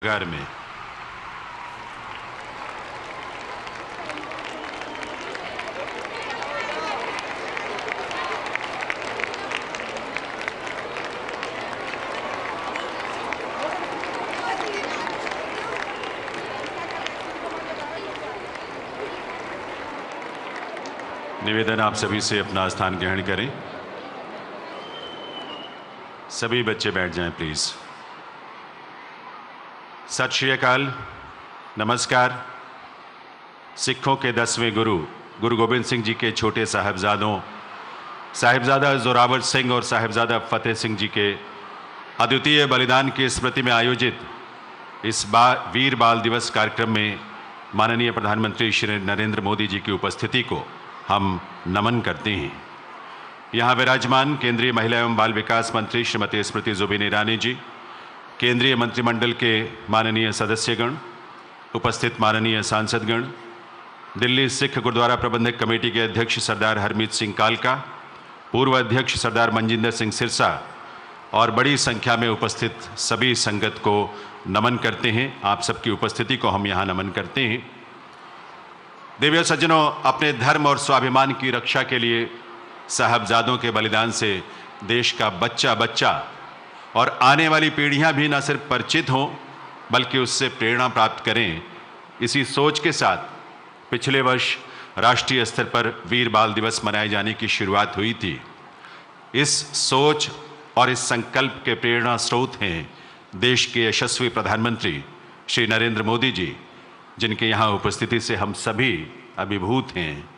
घर में निवेदन आप सभी से अपना स्थान ग्रहण करें। सभी बच्चे बैठ जाएं प्लीज। सत श्री अकाल, नमस्कार। सिखों के 10वें गुरु गुरु गोबिंद सिंह जी के छोटे साहिबजादों साहिबजादा जोरावर सिंह और साहिबजादा फतेह सिंह जी के अद्वितीय बलिदान की स्मृति में आयोजित इस वीर बाल दिवस कार्यक्रम में माननीय प्रधानमंत्री श्री नरेंद्र मोदी जी की उपस्थिति को हम नमन करते हैं। यहाँ विराजमान केंद्रीय महिला एवं बाल विकास मंत्री श्रीमती स्मृति जुबिन ईरानी जी, केंद्रीय मंत्रिमंडल के माननीय सदस्यगण, उपस्थित माननीय सांसदगण, दिल्ली सिख गुरुद्वारा प्रबंधक कमेटी के अध्यक्ष सरदार हरमीत सिंह कालका, पूर्व अध्यक्ष सरदार मनजिंदर सिंह सिरसा और बड़ी संख्या में उपस्थित सभी संगत को नमन करते हैं। आप सबकी उपस्थिति को हम यहाँ नमन करते हैं। देवियों सज्जनों, अपने धर्म और स्वाभिमान की रक्षा के लिए साहबजादों के बलिदान से देश का बच्चा बच्चा और आने वाली पीढ़ियां भी न सिर्फ परिचित हों बल्कि उससे प्रेरणा प्राप्त करें, इसी सोच के साथ पिछले वर्ष राष्ट्रीय स्तर पर वीर बाल दिवस मनाए जाने की शुरुआत हुई थी। इस सोच और इस संकल्प के प्रेरणा स्रोत हैं देश के यशस्वी प्रधानमंत्री श्री नरेंद्र मोदी जी, जिनके यहाँ उपस्थिति से हम सभी अभिभूत हैं।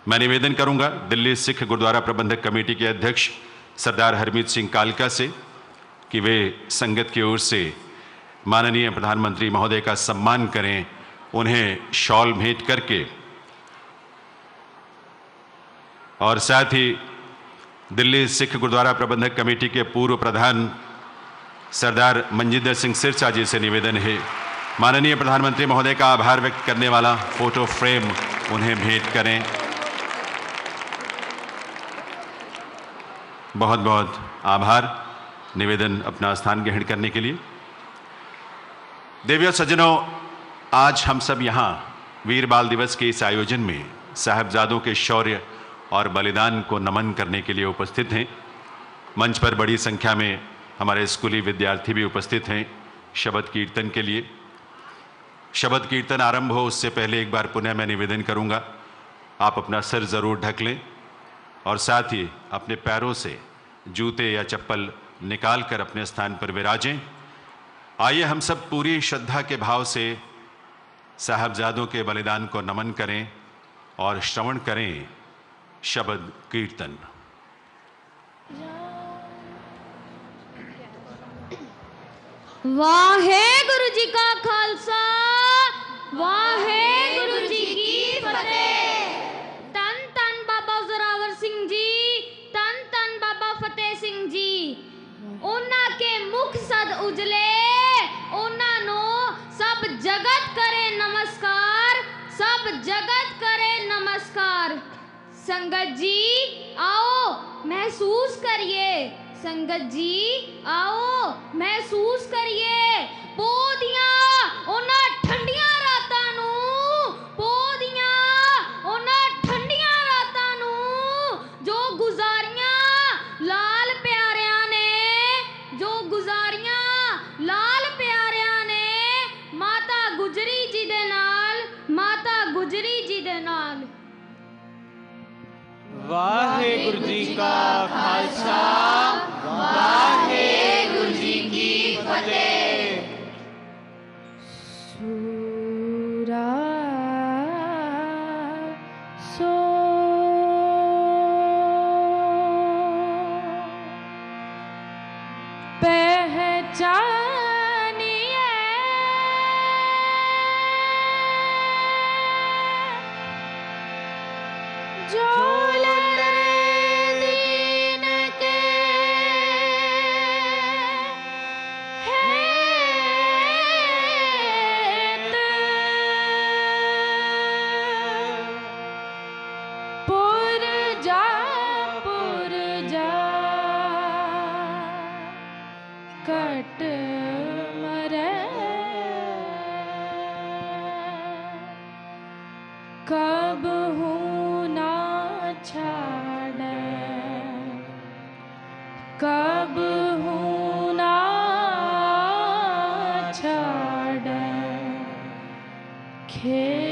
मैं निवेदन करूंगा दिल्ली सिख गुरुद्वारा प्रबंधक कमेटी के अध्यक्ष सरदार हरमीत सिंह कालका से कि वे संगत की ओर से माननीय प्रधानमंत्री महोदय का सम्मान करें, उन्हें शॉल भेंट करके, और साथ ही दिल्ली सिख गुरुद्वारा प्रबंधक कमेटी के पूर्व प्रधान सरदार मनजिंदर सिंह सिरसा जी से निवेदन है माननीय प्रधानमंत्री महोदय का आभार व्यक्त करने वाला फोटो फ्रेम उन्हें भेंट करें। बहुत बहुत आभार निवेदन अपना स्थान ग्रहण करने के लिए। देवियों सज्जनों, आज हम सब यहाँ वीर बाल दिवस के इस आयोजन में साहबजादों के शौर्य और बलिदान को नमन करने के लिए उपस्थित हैं। मंच पर बड़ी संख्या में हमारे स्कूली विद्यार्थी भी उपस्थित हैं शबद कीर्तन के लिए। शबद कीर्तन आरंभ हो उससे पहले एक बार पुनः मैं निवेदन करूंगा, आप अपना सिर जरूर ढक लें और साथ ही अपने पैरों से जूते या चप्पल निकाल कर अपने स्थान पर विराजें। आइए हम सब पूरी श्रद्धा के भाव से साहबजादों के बलिदान को नमन करें और श्रवण करें शबद कीर्तन। वाहेगुरु जी का खालसा, वाहेगुरु जी की फतेह। तन तन बाबा जोरावर सिंह जी, तन तन बाबा फतेह सिंह जी, उन्हां के मुख सद उजले, उन्हां नो सब जगत करे नमस्कार, सब जगत करे नमस्कार। संगत जी आओ महसूस करिए, संगत जी आओ महसूस करिए पोदियां उन्हां ठंडियां रातां नूं, पोदियां उन्हां ठंडियां रातां नूं जो गुजारियां लाल प्यारियां ने, जो गुजारियां लाल प्यारियां ने माता गुजरी जी दे नाल, माता गुजरी जी दे नाल। वाहेगुरु जी का खालसा, वाहेगुरु जी की फतेह। सूरा सो पहचानिए जो दीन के है कब हूँ ना छाड़े, कब हूँ ना छाड़े खेत।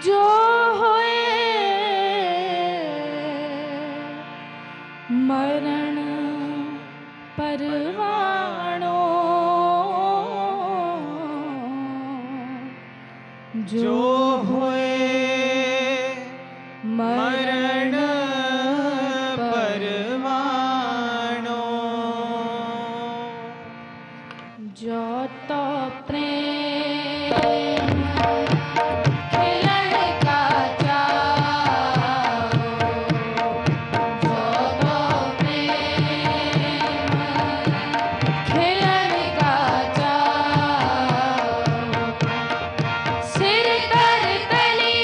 जो होए मरण परवाणो, जो होए मरण परवाणो, जो तो प्रेम खिलन का चाओ, जो तो प्रेम खिलन का चाओ, सिर तर तली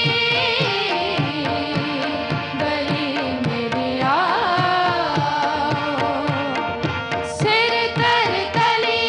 गली मेरी आओ, सिर तर तली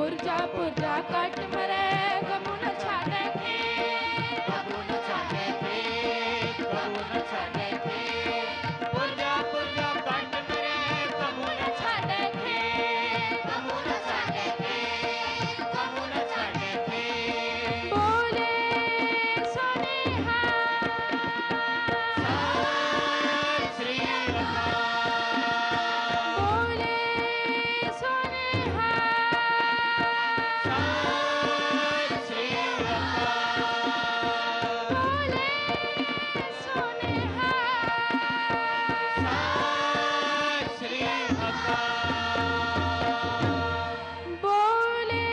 पुरजा पुरजा कट मरे कबू न छाड़े थे कबू न छाड़े थे कबू न छाड़े थे पुरजा पुरजा कट मरे कबू न छाड़े थे कबू न छाड़े थे कबू न छाड़े थे बोले सोने सत श्री अकाल बोले सोने सत श्री अकाल बोले सोने सत श्री अकाल बोले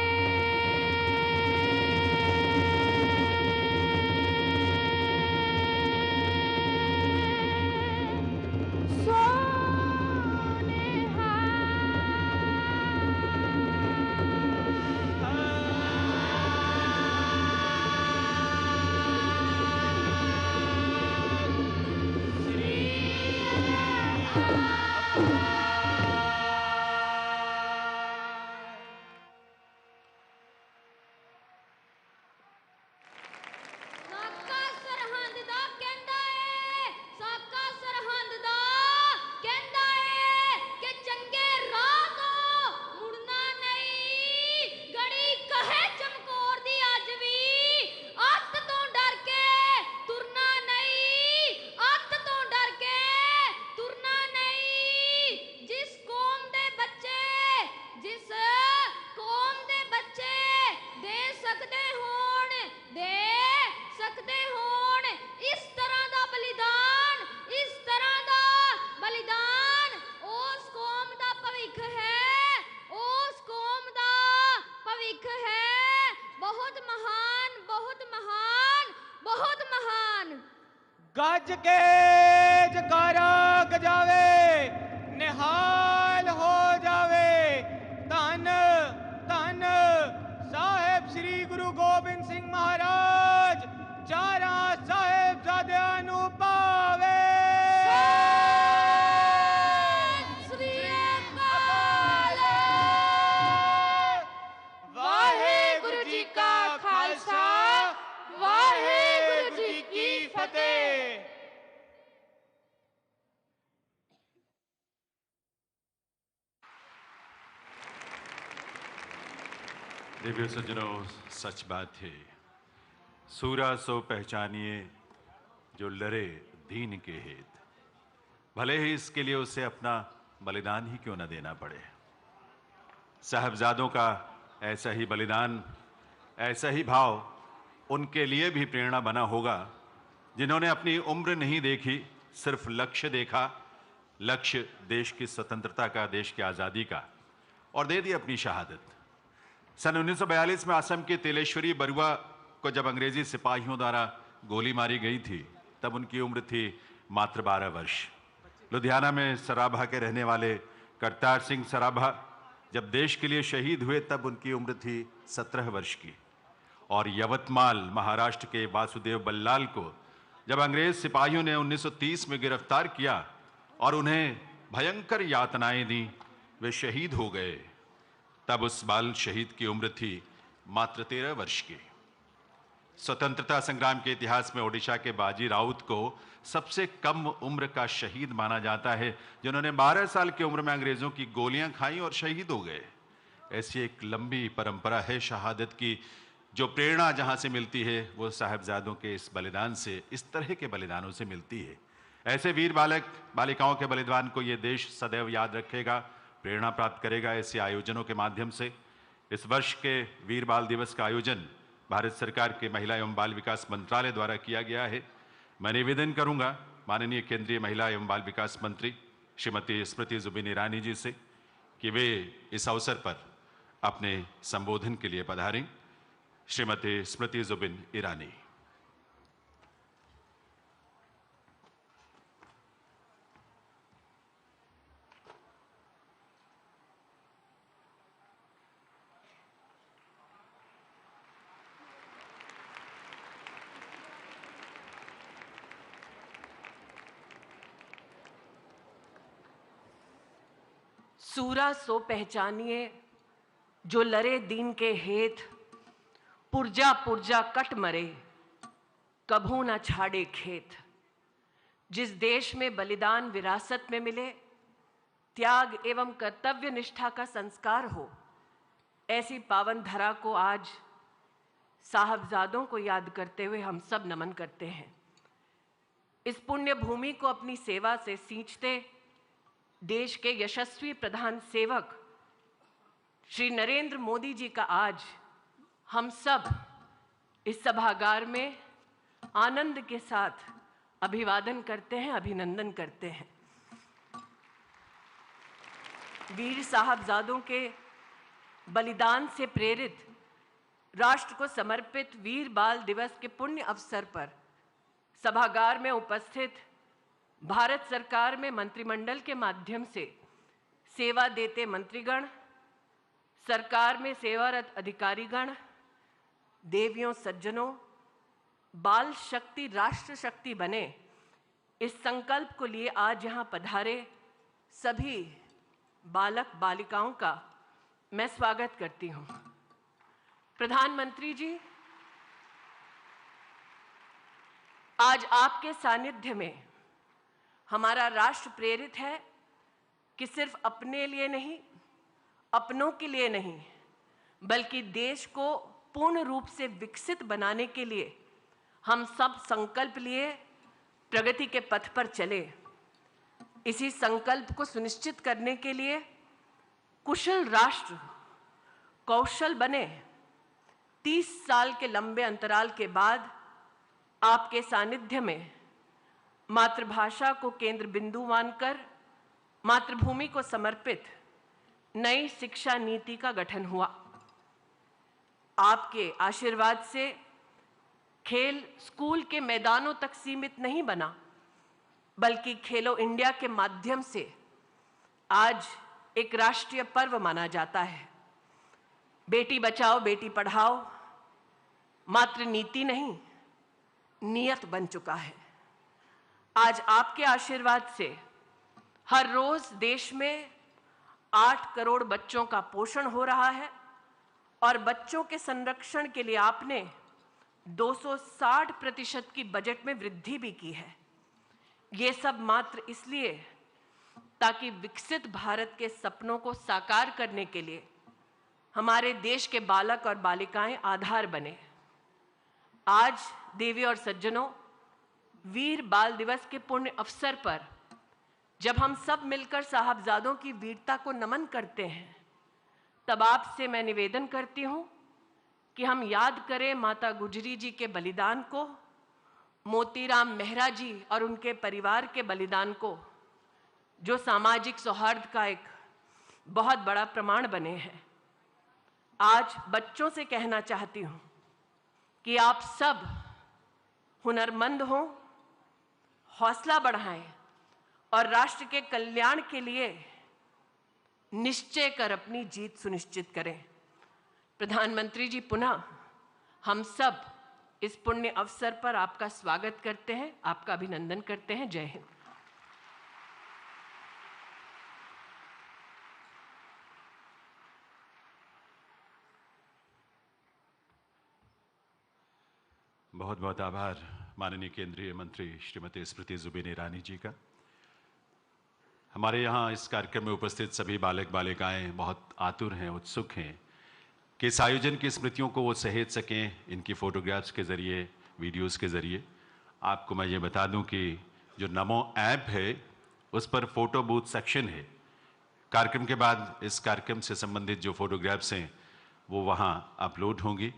ਸਾਕਾ ਸਰਹੰਦ ਦਾ ਕਹਿੰਦਾ ਏ ਸਾਕਾ ਸਰਹੰਦ ਦਾ ਕਹਿੰਦਾ ਏ ਕਿ ਚੰਗੇ ਰਾਹ ਤੋਂ ਮੁੜਨਾ ਨਹੀਂ ਗੜੀ ਕਹੇ ਚਮਕੌਰ ਦੀ ਅੱਜ ਵੀ ਅੱਤ ਤੋਂ ਡਰ ਕੇ ਤੁਰਨਾ ਨਹੀਂ ਅੱਤ ਤੋਂ ਡਰ ਕੇ ਤੁਰਨਾ ਨਹੀਂ ਜਿਸ ਕੌਮ ਦੇ ਬੱਚੇ ਜਿਸ ਕੌਮ ਦੇ ਬੱਚੇ ਦੇ ਸਕਦੇ ਹੋਣ ਇਸ ਤਰ੍ਹਾਂ ਦਾ ਬਲੀਦਾਨ ਇਸ ਤਰ੍ਹਾਂ ਦਾ ਬਲੀਦਾਨ ਉਸ ਕੌਮ ਦਾ ਭਵਿੱਖ ਹੈ ਉਸ ਕੌਮ ਦਾ ਭਵਿੱਖ ਹੈ ਬਹੁਤ ਮਹਾਨ ਬਹੁਤ ਮਹਾਨ ਬਹੁਤ ਮਹਾਨ गज के जकारा गजावे निहाल हो जावे धन धन साहेब श्री गुरु गोबिंद सिंह महाराज चारा साहेबजादियां नू पावे श्री अकाल वाहेगुरु जी का खालसा वाहेगुरु जी की फतेह। दिव्य सज्जनों, सच बात है, सूरा सो पहचानिए जो लड़े दीन के हित, भले ही इसके लिए उसे अपना बलिदान ही क्यों न देना पड़े। साहबजादों का ऐसा ही बलिदान, ऐसा ही भाव उनके लिए भी प्रेरणा बना होगा जिन्होंने अपनी उम्र नहीं देखी, सिर्फ लक्ष्य देखा, लक्ष्य देश की स्वतंत्रता का, देश की आज़ादी का, और दे दी अपनी शहादत। सन 1942 में असम के तेलेश्वरी बरुआ को जब अंग्रेजी सिपाहियों द्वारा गोली मारी गई थी तब उनकी उम्र थी मात्र 12 वर्ष। लुधियाना में सराभा के रहने वाले करतार सिंह सराभा जब देश के लिए शहीद हुए तब उनकी उम्र थी 17 वर्ष की। और यवतमाल महाराष्ट्र के वासुदेव बल्लाल को जब अंग्रेज सिपाहियों ने 1930 में गिरफ्तार किया और उन्हें भयंकर यातनाएं दी, वे शहीद हो गए। तब उस बाल शहीद की उम्र थी मात्र 13 वर्ष की। स्वतंत्रता संग्राम के इतिहास में ओडिशा के बाजी राउत को सबसे कम उम्र का शहीद माना जाता है, जिन्होंने 12 साल की उम्र में अंग्रेजों की गोलियां खाई और शहीद हो गए। ऐसी एक लंबी परंपरा है शहादत की, जो प्रेरणा जहां से मिलती है वो साहबजादों के इस बलिदान से, इस तरह के बलिदानों से मिलती है। ऐसे वीर बालक बालिकाओं के बलिदान को ये देश सदैव याद रखेगा, प्रेरणा प्राप्त करेगा ऐसे आयोजनों के माध्यम से। इस वर्ष के वीर बाल दिवस का आयोजन भारत सरकार के महिला एवं बाल विकास मंत्रालय द्वारा किया गया है। मैं निवेदन करूंगा माननीय केंद्रीय महिला एवं बाल विकास मंत्री श्रीमती स्मृति जुबिन ईरानी जी से कि वे इस अवसर पर अपने संबोधन के लिए पधारें। श्रीमती स्मृति जुबिन ईरानी। सूरा सो पहचानिए जो लरे दीन के हेत, पुरजा पुरजा कट मरे, कभू न छाड़े खेत। जिस देश में बलिदान विरासत में मिले, त्याग एवं कर्तव्य निष्ठा का संस्कार हो, ऐसी पावन धरा को आज साहबजादों को याद करते हुए हम सब नमन करते हैं। इस पुण्य भूमि को अपनी सेवा से सींचते देश के यशस्वी प्रधान सेवक श्री नरेंद्र मोदी जी का आज हम सब इस सभागार में आनंद के साथ अभिवादन करते हैं, अभिनंदन करते हैं। वीर साहबजादों के बलिदान से प्रेरित राष्ट्र को समर्पित वीर बाल दिवस के पुण्य अवसर पर सभागार में उपस्थित भारत सरकार में मंत्रिमंडल के माध्यम से सेवा देते मंत्रीगण, सरकार में सेवारत अधिकारीगण, देवियों सज्जनों, बाल शक्ति राष्ट्र शक्ति बने, इस संकल्प को लिए आज यहाँ पधारे सभी बालक बालिकाओं का मैं स्वागत करती हूँ। प्रधानमंत्री जी, आज आपके सानिध्य में हमारा राष्ट्र प्रेरित है कि सिर्फ अपने लिए नहीं, अपनों के लिए नहीं, बल्कि देश को पूर्ण रूप से विकसित बनाने के लिए हम सब संकल्प लिए प्रगति के पथ पर चले। इसी संकल्प को सुनिश्चित करने के लिए कुशल राष्ट्र कौशल बने। 30 साल के लंबे अंतराल के बाद आपके सानिध्य में मातृभाषा को केंद्र बिंदु मानकर मातृभूमि को समर्पित नई शिक्षा नीति का गठन हुआ। आपके आशीर्वाद से खेल स्कूल के मैदानों तक सीमित नहीं बना, बल्कि खेलो इंडिया के माध्यम से आज एक राष्ट्रीय पर्व माना जाता है। बेटी बचाओ बेटी पढ़ाओ मात्र नीति नहीं, नियत बन चुका है। आज आपके आशीर्वाद से हर रोज देश में 8 करोड़ बच्चों का पोषण हो रहा है और बच्चों के संरक्षण के लिए आपने 260% की बजट में वृद्धि भी की है। ये सब मात्र इसलिए ताकि विकसित भारत के सपनों को साकार करने के लिए हमारे देश के बालक और बालिकाएं आधार बने। आज देवी और सज्जनों, वीर बाल दिवस के पुण्य अवसर पर जब हम सब मिलकर साहबजादों की वीरता को नमन करते हैं, तब आपसे मैं निवेदन करती हूं कि हम याद करें माता गुजरी जी के बलिदान को, मोतीराम मेहरा जी और उनके परिवार के बलिदान को, जो सामाजिक सौहार्द का एक बहुत बड़ा प्रमाण बने हैं। आज बच्चों से कहना चाहती हूं कि आप सब हुनरमंद हों, हौसला बढ़ाएं और राष्ट्र के कल्याण के लिए निश्चय कर अपनी जीत सुनिश्चित करें। प्रधानमंत्री जी, पुनः हम सब इस पुण्य अवसर पर आपका स्वागत करते हैं, आपका अभिनंदन करते हैं। जय हिंद। बहुत बहुत आभार माननीय केंद्रीय मंत्री श्रीमती स्मृति जुबिन ईरानी जी का। हमारे यहाँ इस कार्यक्रम में उपस्थित सभी बालक बालिकाएं बहुत आतुर हैं, उत्सुक हैं कि इस आयोजन की स्मृतियों को वो सहेज सकें इनकी फ़ोटोग्राफ्स के ज़रिए, वीडियोस के ज़रिए। आपको मैं ये बता दूं कि जो नमो ऐप है उस पर फ़ोटो बूथ सेक्शन है। कार्यक्रम के बाद इस कार्यक्रम से संबंधित जो फ़ोटोग्राफ्स हैं वो वहाँ अपलोड होंगी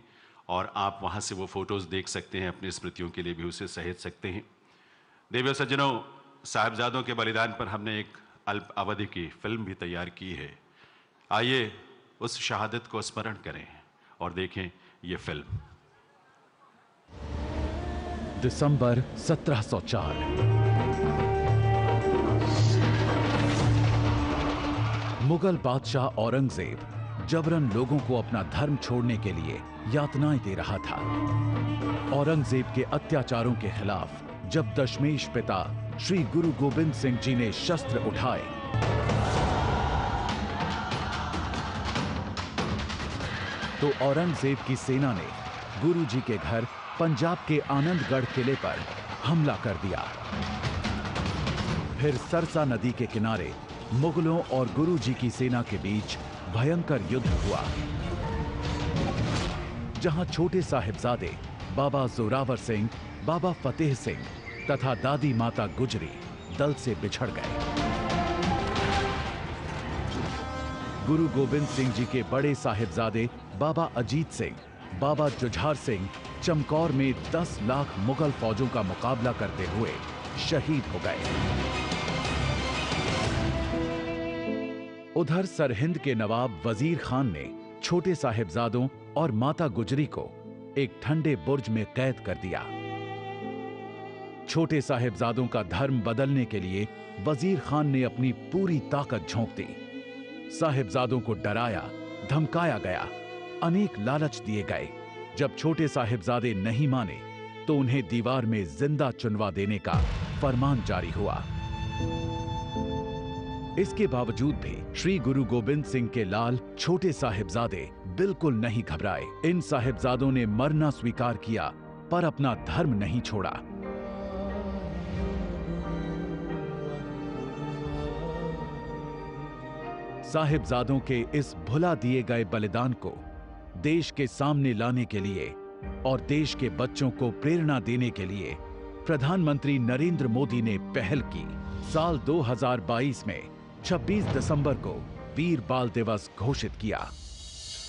और आप वहाँ से वो फ़ोटोज़ देख सकते हैं, अपनी स्मृतियों के लिए भी उसे सहेज सकते हैं। देवियों सज्जनों, साहिबजादों के बलिदान पर हमने एक अल्प अवधि की फिल्म भी तैयार की है। आइए उस शहादत को स्मरण करें और देखें ये फिल्म। दिसंबर 1704। मुगल बादशाह औरंगजेब जबरन लोगों को अपना धर्म छोड़ने के लिए यातनाएं दे रहा था। औरंगजेब के अत्याचारों के खिलाफ जब दशमेश पिता श्री गुरु गोबिंद सिंह जी ने शस्त्र उठाए तो औरंगजेब की सेना ने गुरुजी के घर पंजाब के आनंदगढ़ किले पर हमला कर दिया। फिर सरसा नदी के किनारे मुगलों और गुरुजी की सेना के बीच भयंकर युद्ध हुआ, जहां छोटे साहिबजादे बाबा जोरावर सिंह, बाबा फतेह सिंह तथा दादी माता गुजरी दल से बिछड़ गए। गुरु गोविंद सिंह जी के बड़े साहिबजादे बाबा अजीत सिंह, बाबा जुझार सिंह चमकौर में 10 लाख मुगल फौजों का मुकाबला करते हुए शहीद हो गए। उधर सरहिंद के नवाब वजीर खान ने छोटे साहिबजादों और माता गुजरी को एक ठंडे बुर्ज में कैद कर दिया। छोटे साहिबजादों का धर्म बदलने के लिए वजीर खान ने अपनी पूरी ताकत झोंक दी। साहिबजादों को डराया, धमकाया गया, अनेक लालच दिए गए। जब छोटे साहिबजादे नहीं माने तो उन्हें दीवार में जिंदा चुनवा देने का फरमान जारी हुआ। इसके बावजूद भी श्री गुरु गोविंद सिंह के लाल छोटे साहिबजादे बिल्कुल नहीं घबराए। इन साहिबजादों ने मरना स्वीकार किया पर अपना धर्म नहीं छोड़ा। साहिबजादों के इस भुला दिए गए बलिदान को देश के सामने लाने के लिए और देश के बच्चों को प्रेरणा देने के लिए प्रधानमंत्री नरेंद्र मोदी ने पहल की। साल 2022 में 26 दिसंबर को वीर बाल दिवस घोषित किया।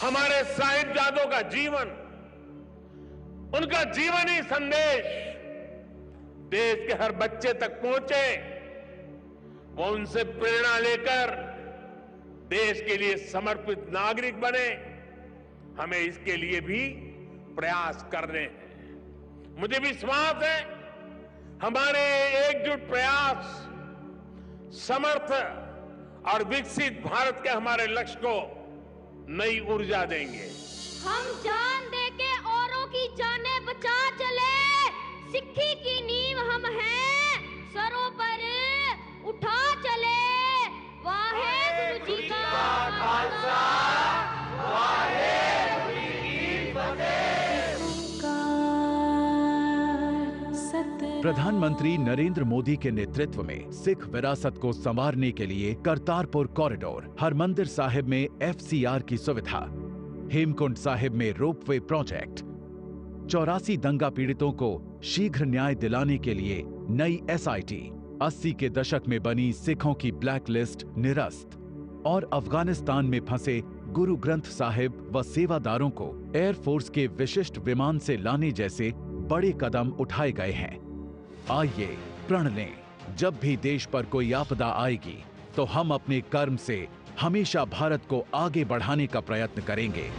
हमारे साहिबजादों का जीवन, उनका जीवनी संदेश देश के हर बच्चे तक पहुंचे, वो उनसे प्रेरणा लेकर देश के लिए समर्पित नागरिक बने। हमें इसके लिए भी प्रयास करने हैं। मुझे विश्वास है हमारे एकजुट प्रयास समर्थ और विकसित भारत के हमारे लक्ष्य को नई ऊर्जा देंगे। हम जान दे के औरों की जानें बचा चले, सिक्खी की नींव हम हैं, सरों पर उठा चले। वाहेगुरु जी का खालसा, वाहेगुरु जी की फतेह। प्रधानमंत्री नरेंद्र मोदी के नेतृत्व में सिख विरासत को संवारने के लिए करतारपुर कॉरिडोर, हरमंदिर साहिब में FCR की सुविधा, हेमकुंड साहिब में रोपवे प्रोजेक्ट, 84 दंगा पीड़ितों को शीघ्र न्याय दिलाने के लिए नई SIT, 80 के दशक में बनी सिखों की ब्लैक लिस्ट निरस्त और अफगानिस्तान में फंसे गुरु ग्रंथ साहिब व सेवादारों को एयरफोर्स के विशिष्ट विमान से लाने जैसे बड़े कदम उठाए गए हैं। आइए प्रण लें, जब भी देश पर कोई आपदा आएगी तो हम अपने कर्म से हमेशा भारत को आगे बढ़ाने का प्रयत्न करेंगे।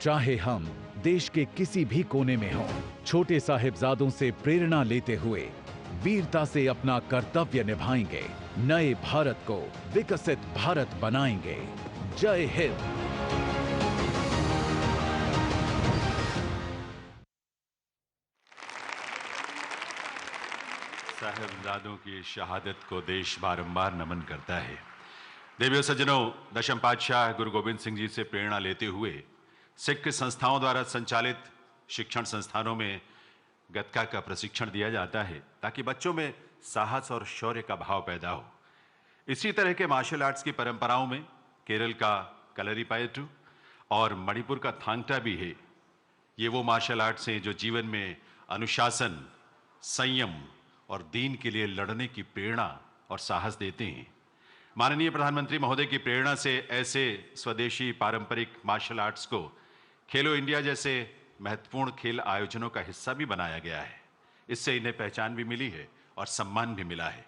चाहे हम देश के किसी भी कोने में हों, छोटे साहिबजादों से प्रेरणा लेते हुए वीरता से अपना कर्तव्य निभाएंगे, नए भारत को विकसित भारत बनाएंगे। जय हिंद। साहिबजादों की शहादत को देश बारंबार नमन करता है। देवियों सज्जनों, दशम पातशाह गुरु गोविंद सिंह जी से प्रेरणा लेते हुए सिख संस्थाओं द्वारा संचालित शिक्षण संस्थानों में गतका का प्रशिक्षण दिया जाता है ताकि बच्चों में साहस और शौर्य का भाव पैदा हो। इसी तरह के मार्शल आर्ट्स की परंपराओं में केरल का कलरीपायट्टू और मणिपुर का थांगटा भी है। ये वो मार्शल आर्ट्स हैं जो जीवन में अनुशासन, संयम और दीन के लिए लड़ने की प्रेरणा और साहस देते हैं। माननीय प्रधानमंत्री महोदय की प्रेरणा से ऐसे स्वदेशी पारंपरिक मार्शल आर्ट्स को खेलो इंडिया जैसे महत्वपूर्ण खेल आयोजनों का हिस्सा भी बनाया गया है। इससे इन्हें पहचान भी मिली है और सम्मान भी मिला है।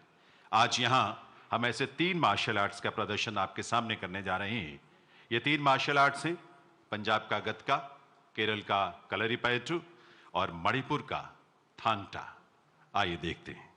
आज यहाँ हम ऐसे 3 मार्शल आर्ट्स का प्रदर्शन आपके सामने करने जा रहे हैं। ये 3 मार्शल आर्ट्स हैं पंजाब का गतका, केरल का कलरीपायट्टू और मणिपुर का थांगटा। आइए देखते हैं।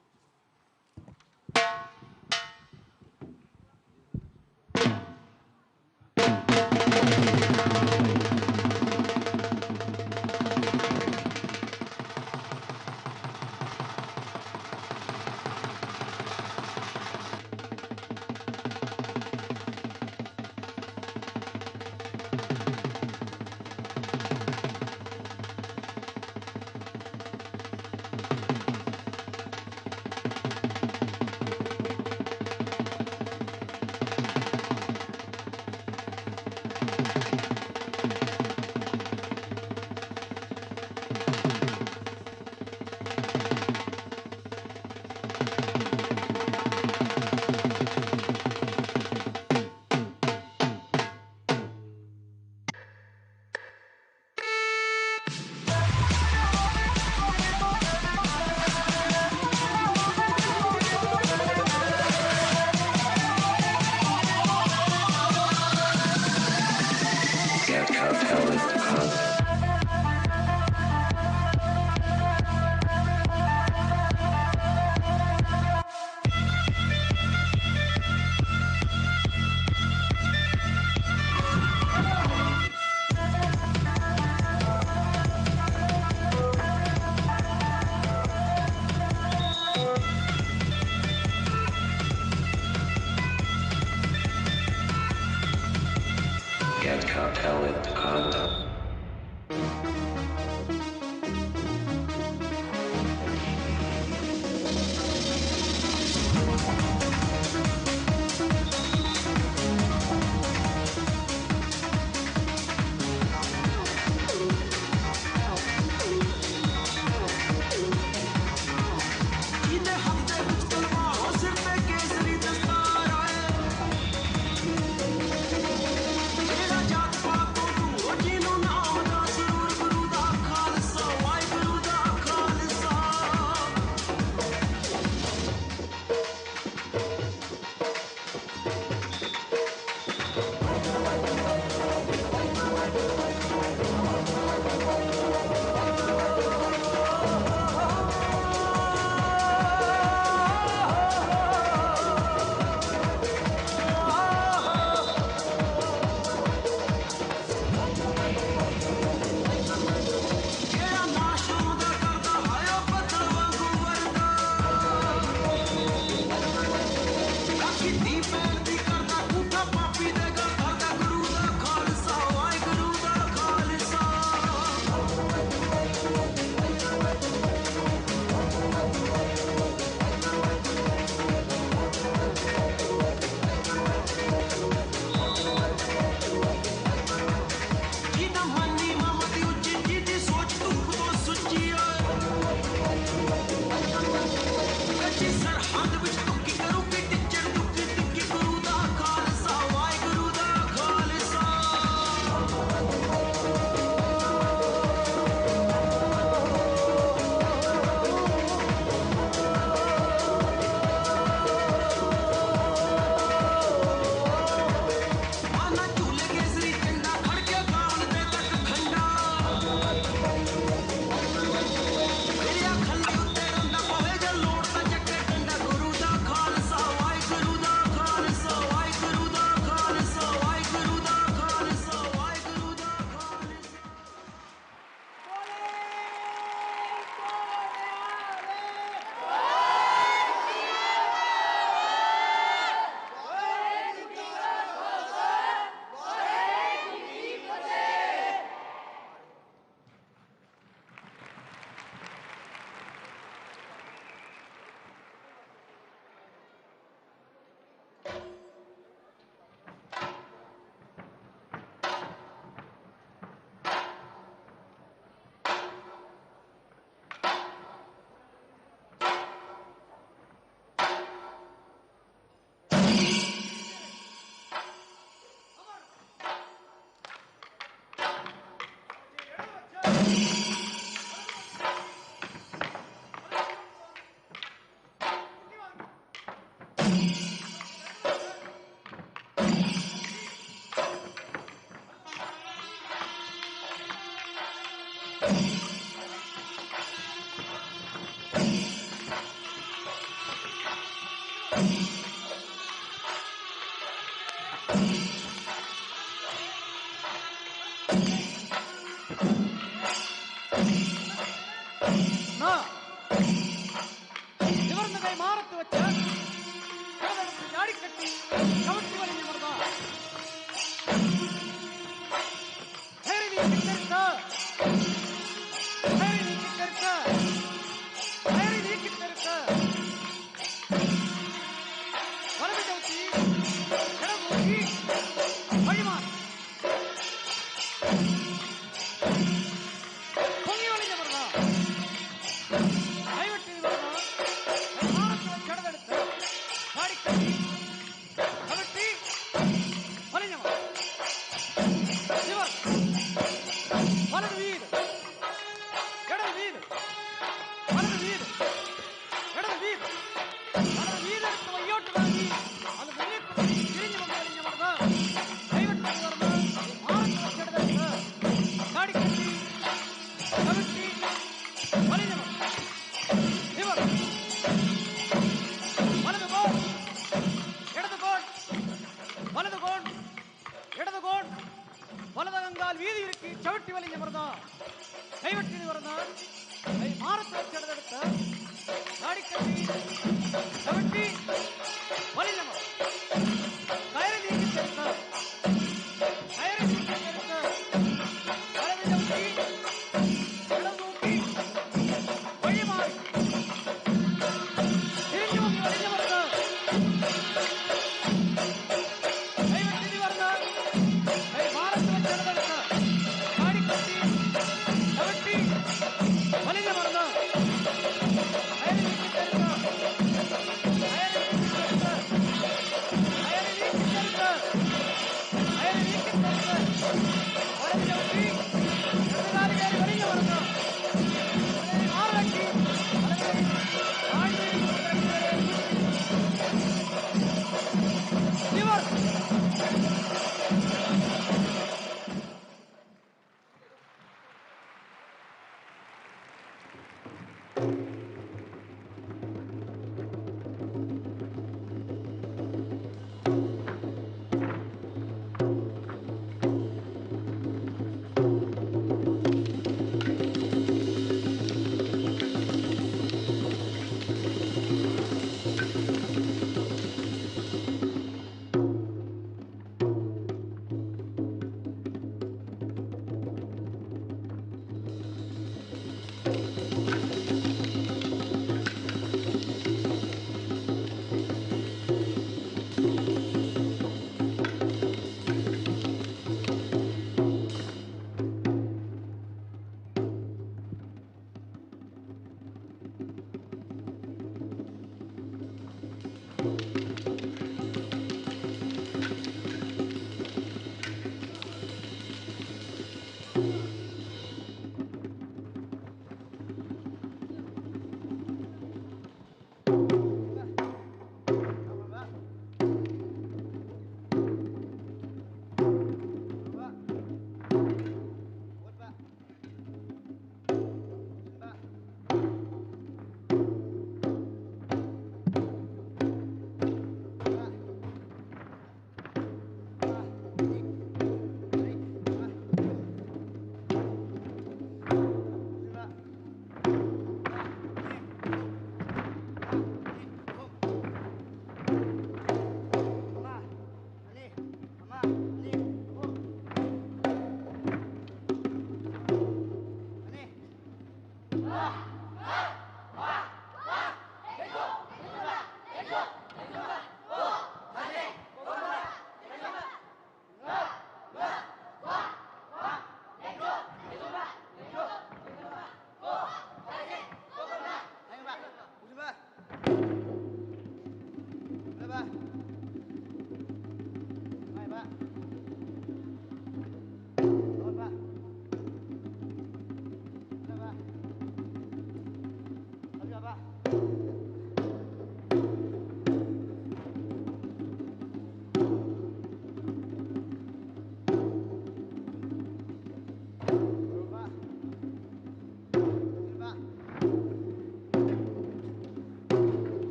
can't compel it to conduct. Kayari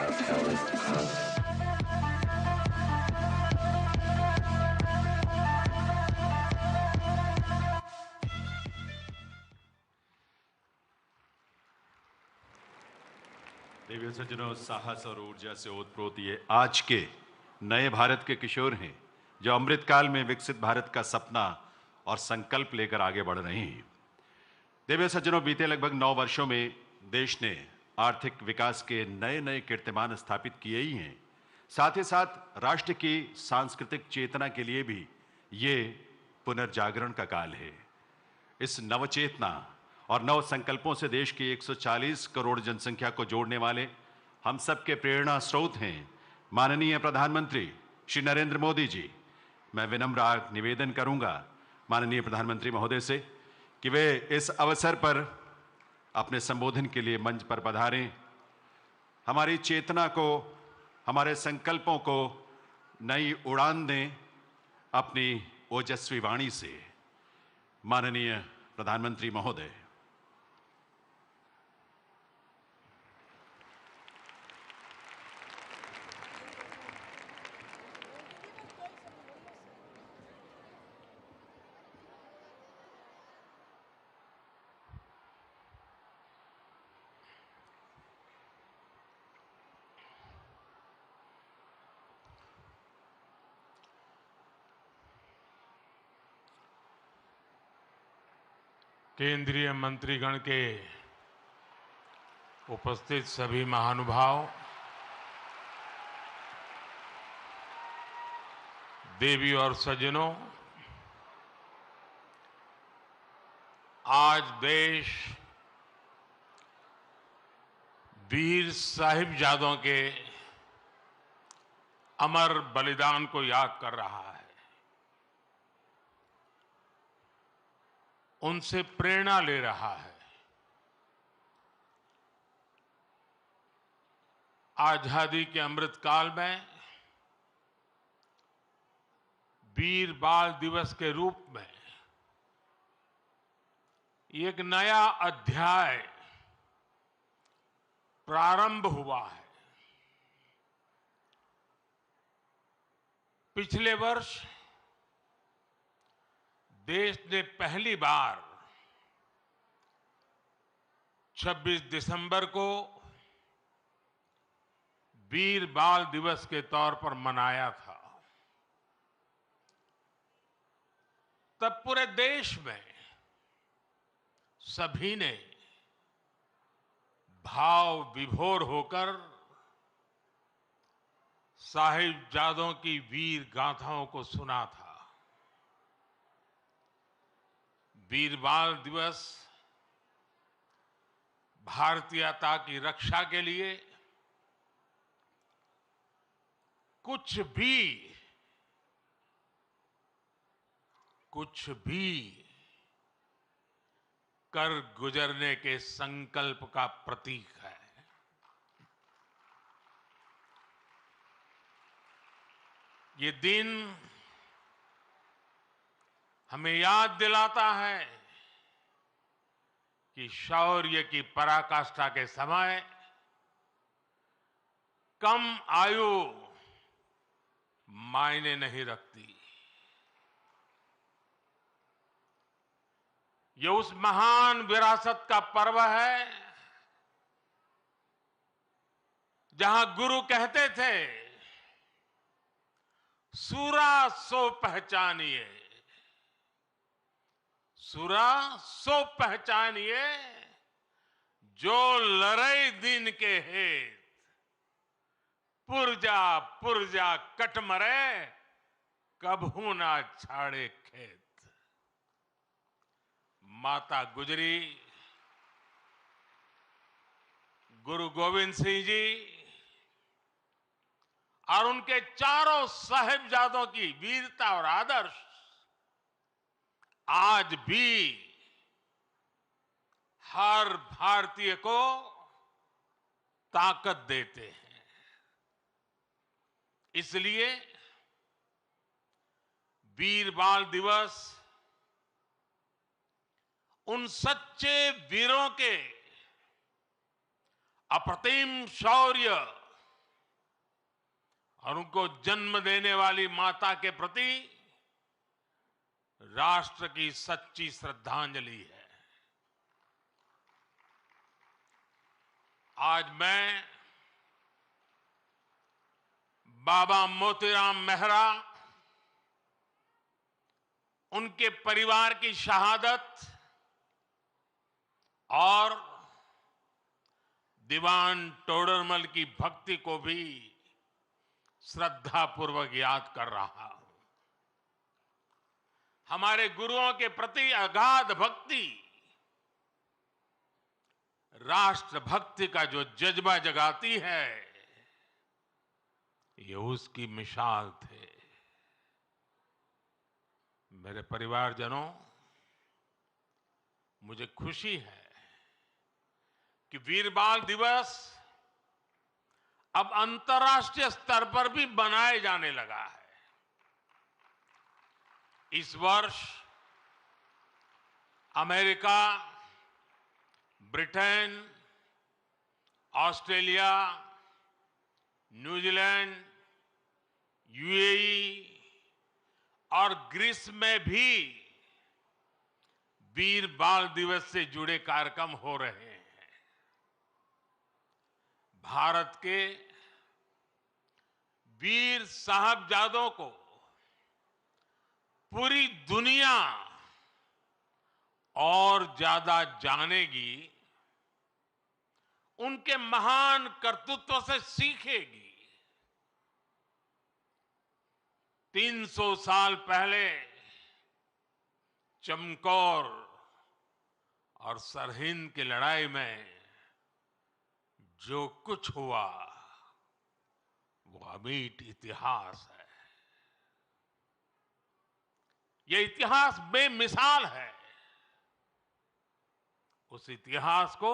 Hell is the concept. देवी सज्जनों, साहस और ऊर्जा से ओतप्रोत ये आज के नए भारत के किशोर हैं जो अमृतकाल में विकसित भारत का सपना और संकल्प लेकर आगे बढ़ रहे हैं। देवी सज्जनों, बीते लगभग 9 वर्षों में देश ने आर्थिक विकास के नए नए कीर्तिमान स्थापित किए ही हैं। साथ ही साथ राष्ट्र की सांस्कृतिक चेतना के लिए भी ये पुनर्जागरण का काल है। इस नवचेतना और नव संकल्पों से देश की 140 करोड़ जनसंख्या को जोड़ने वाले हम सबके प्रेरणा स्रोत हैं माननीय प्रधानमंत्री श्री नरेंद्र मोदी जी। मैं विनम्र निवेदन करूंगा माननीय प्रधानमंत्री महोदय से कि वे इस अवसर पर अपने संबोधन के लिए मंच पर पधारें, हमारी चेतना को, हमारे संकल्पों को नई उड़ान दें अपनी ओजस्वी वाणी से। माननीय प्रधानमंत्री महोदय। केंद्रीय मंत्रीगण के उपस्थित सभी महानुभाव, देवी और सज्जनों, आज देश वीर साहिबजादों के अमर बलिदान को याद कर रहा है। उनसे प्रेरणा ले रहा है। आजादी के अमृत काल में वीर बाल दिवस के रूप में एक नया अध्याय प्रारंभ हुआ है। पिछले वर्ष देश ने पहली बार 26 दिसंबर को वीर बाल दिवस के तौर पर मनाया था। तब पूरे देश में सभी ने भाव विभोर होकर साहिबजादों की वीर गाथाओं को सुना था। वीर बाल दिवस भारतीयता की रक्षा के लिए कुछ भी कर गुजरने के संकल्प का प्रतीक है। ये दिन हमें याद दिलाता है कि शौर्य की पराकाष्ठा के समय कम आयु मायने नहीं रखती। ये उस महान विरासत का पर्व है जहां गुरु कहते थे, सूरा सो पहचानिए, सूरा सो पहचानिए, जो लड़ई दिन के हेत, पुरजा पुरजा कट मरे, कबहू ना छाड़े खेत। माता गुजरी, गुरु गोविंद सिंह जी और उनके चारों साहिबजादों की वीरता और आदर्श आज भी हर भारतीय को ताकत देते हैं। इसलिए वीर बाल दिवस उन सच्चे वीरों के अप्रतिम शौर्य और उनको जन्म देने वाली माता के प्रति राष्ट्र की सच्ची श्रद्धांजलि है। आज मैं बाबा मोतीराम मेहरा, उनके परिवार की शहादत और दीवान टोडरमल की भक्ति को भी श्रद्धापूर्वक याद कर रहा हूं। हमारे गुरुओं के प्रति अगाध भक्ति राष्ट्र भक्ति का जो जज्बा जगाती है, ये उसकी मिसाल थे। मेरे परिवारजनों, मुझे खुशी है कि वीर बाल दिवस अब अंतर्राष्ट्रीय स्तर पर भी मनाए जाने लगा है। इस वर्ष America, Britain, Australia, New Zealand, UAE और ग्रीस में भी वीर बाल दिवस से जुड़े कार्यक्रम हो रहे हैं। भारत के वीर साहबजादों को पूरी दुनिया और ज्यादा जानेगी, उनके महान कर्तृत्व से सीखेगी। 300 साल पहले चमकौर और सरहिंद की लड़ाई में जो कुछ हुआ वो अमीट इतिहास है। ये इतिहास बेमिसाल है। उस इतिहास को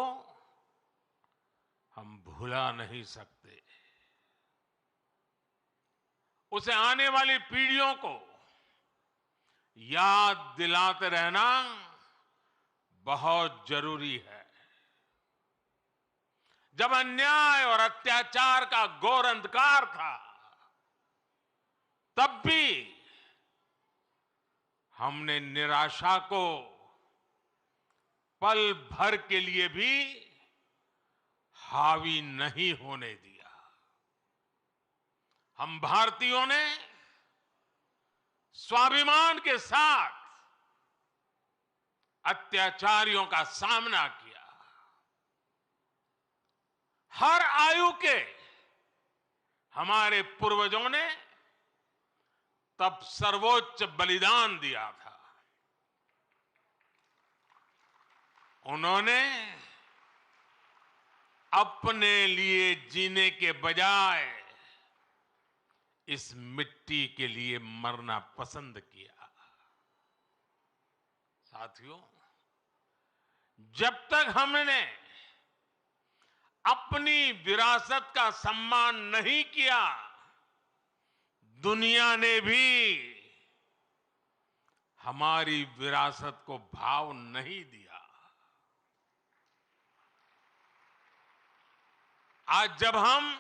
हम भुला नहीं सकते। उसे आने वाली पीढ़ियों को याद दिलाते रहना बहुत जरूरी है। जब अन्याय और अत्याचार का घोर अंधकार था, तब भी हमने निराशा को पल भर के लिए भी हावी नहीं होने दिया। हम भारतीयों ने स्वाभिमान के साथ अत्याचारियों का सामना किया। हर आयु के हमारे पूर्वजों ने तब सर्वोच्च बलिदान दिया था। उन्होंने अपने लिए जीने के बजाय इस मिट्टी के लिए मरना पसंद किया। साथियों, जब तक हमने अपनी विरासत का सम्मान नहीं किया, दुनिया ने भी हमारी विरासत को भाव नहीं दिया। आज जब हम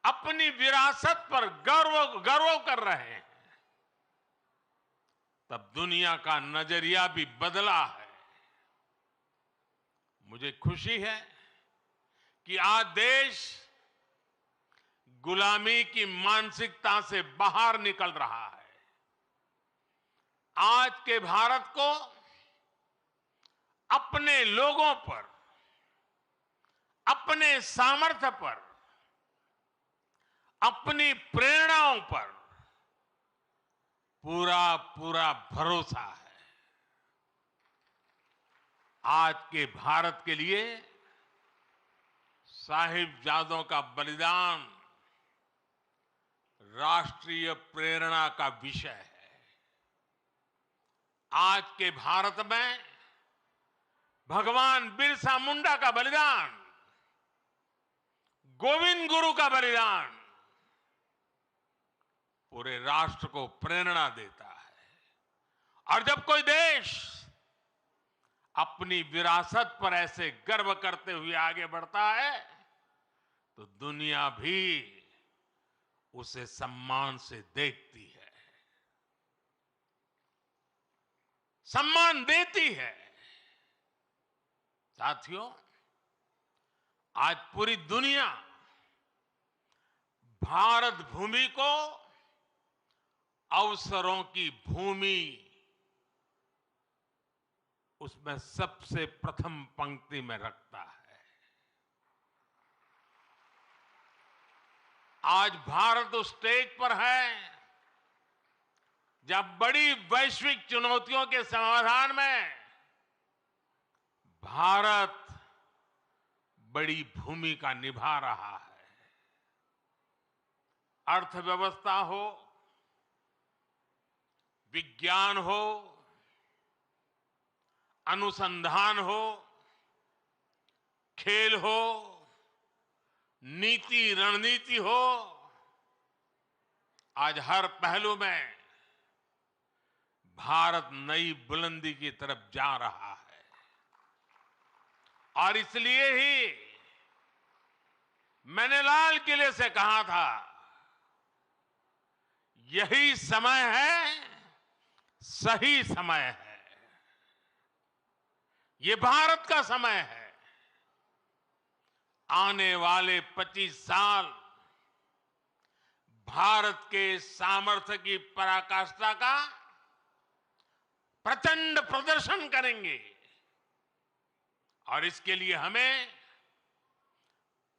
अपनी विरासत पर गर्व कर रहे हैं, तब दुनिया का नजरिया भी बदला है। मुझे खुशी है कि आज देश गुलामी की मानसिकता से बाहर निकल रहा है। आज के भारत को अपने लोगों पर, अपने सामर्थ्य पर, अपनी प्रेरणाओं पर पूरा भरोसा है। आज के भारत के लिए साहिबजादों का बलिदान राष्ट्रीय प्रेरणा का विषय है। आज के भारत में भगवान बिरसा मुंडा का बलिदान, गोविंद गुरु का बलिदान पूरे राष्ट्र को प्रेरणा देता है। और जब कोई देश अपनी विरासत पर ऐसे गर्व करते हुए आगे बढ़ता है, तो दुनिया भी उसे सम्मान से देखती है, सम्मान देती है। साथियों, आज पूरी दुनिया भारत भूमि को अवसरों की भूमि, उसमें सबसे प्रथम पंक्ति में रखता है। आज भारत उस स्टेज पर है जब बड़ी वैश्विक चुनौतियों के समाधान में भारत बड़ी भूमिका निभा रहा है। अर्थव्यवस्था हो, विज्ञान हो, अनुसंधान हो, खेल हो, नीति रणनीति हो, आज हर पहलू में भारत नई बुलंदी की तरफ जा रहा है। और इसलिए ही मैंने लाल किले से कहा था, यही समय है, सही समय है। ये भारत का समय है। आने वाले 25 साल भारत के सामर्थ्य की पराकाष्ठा का प्रचंड प्रदर्शन करेंगे और इसके लिए हमें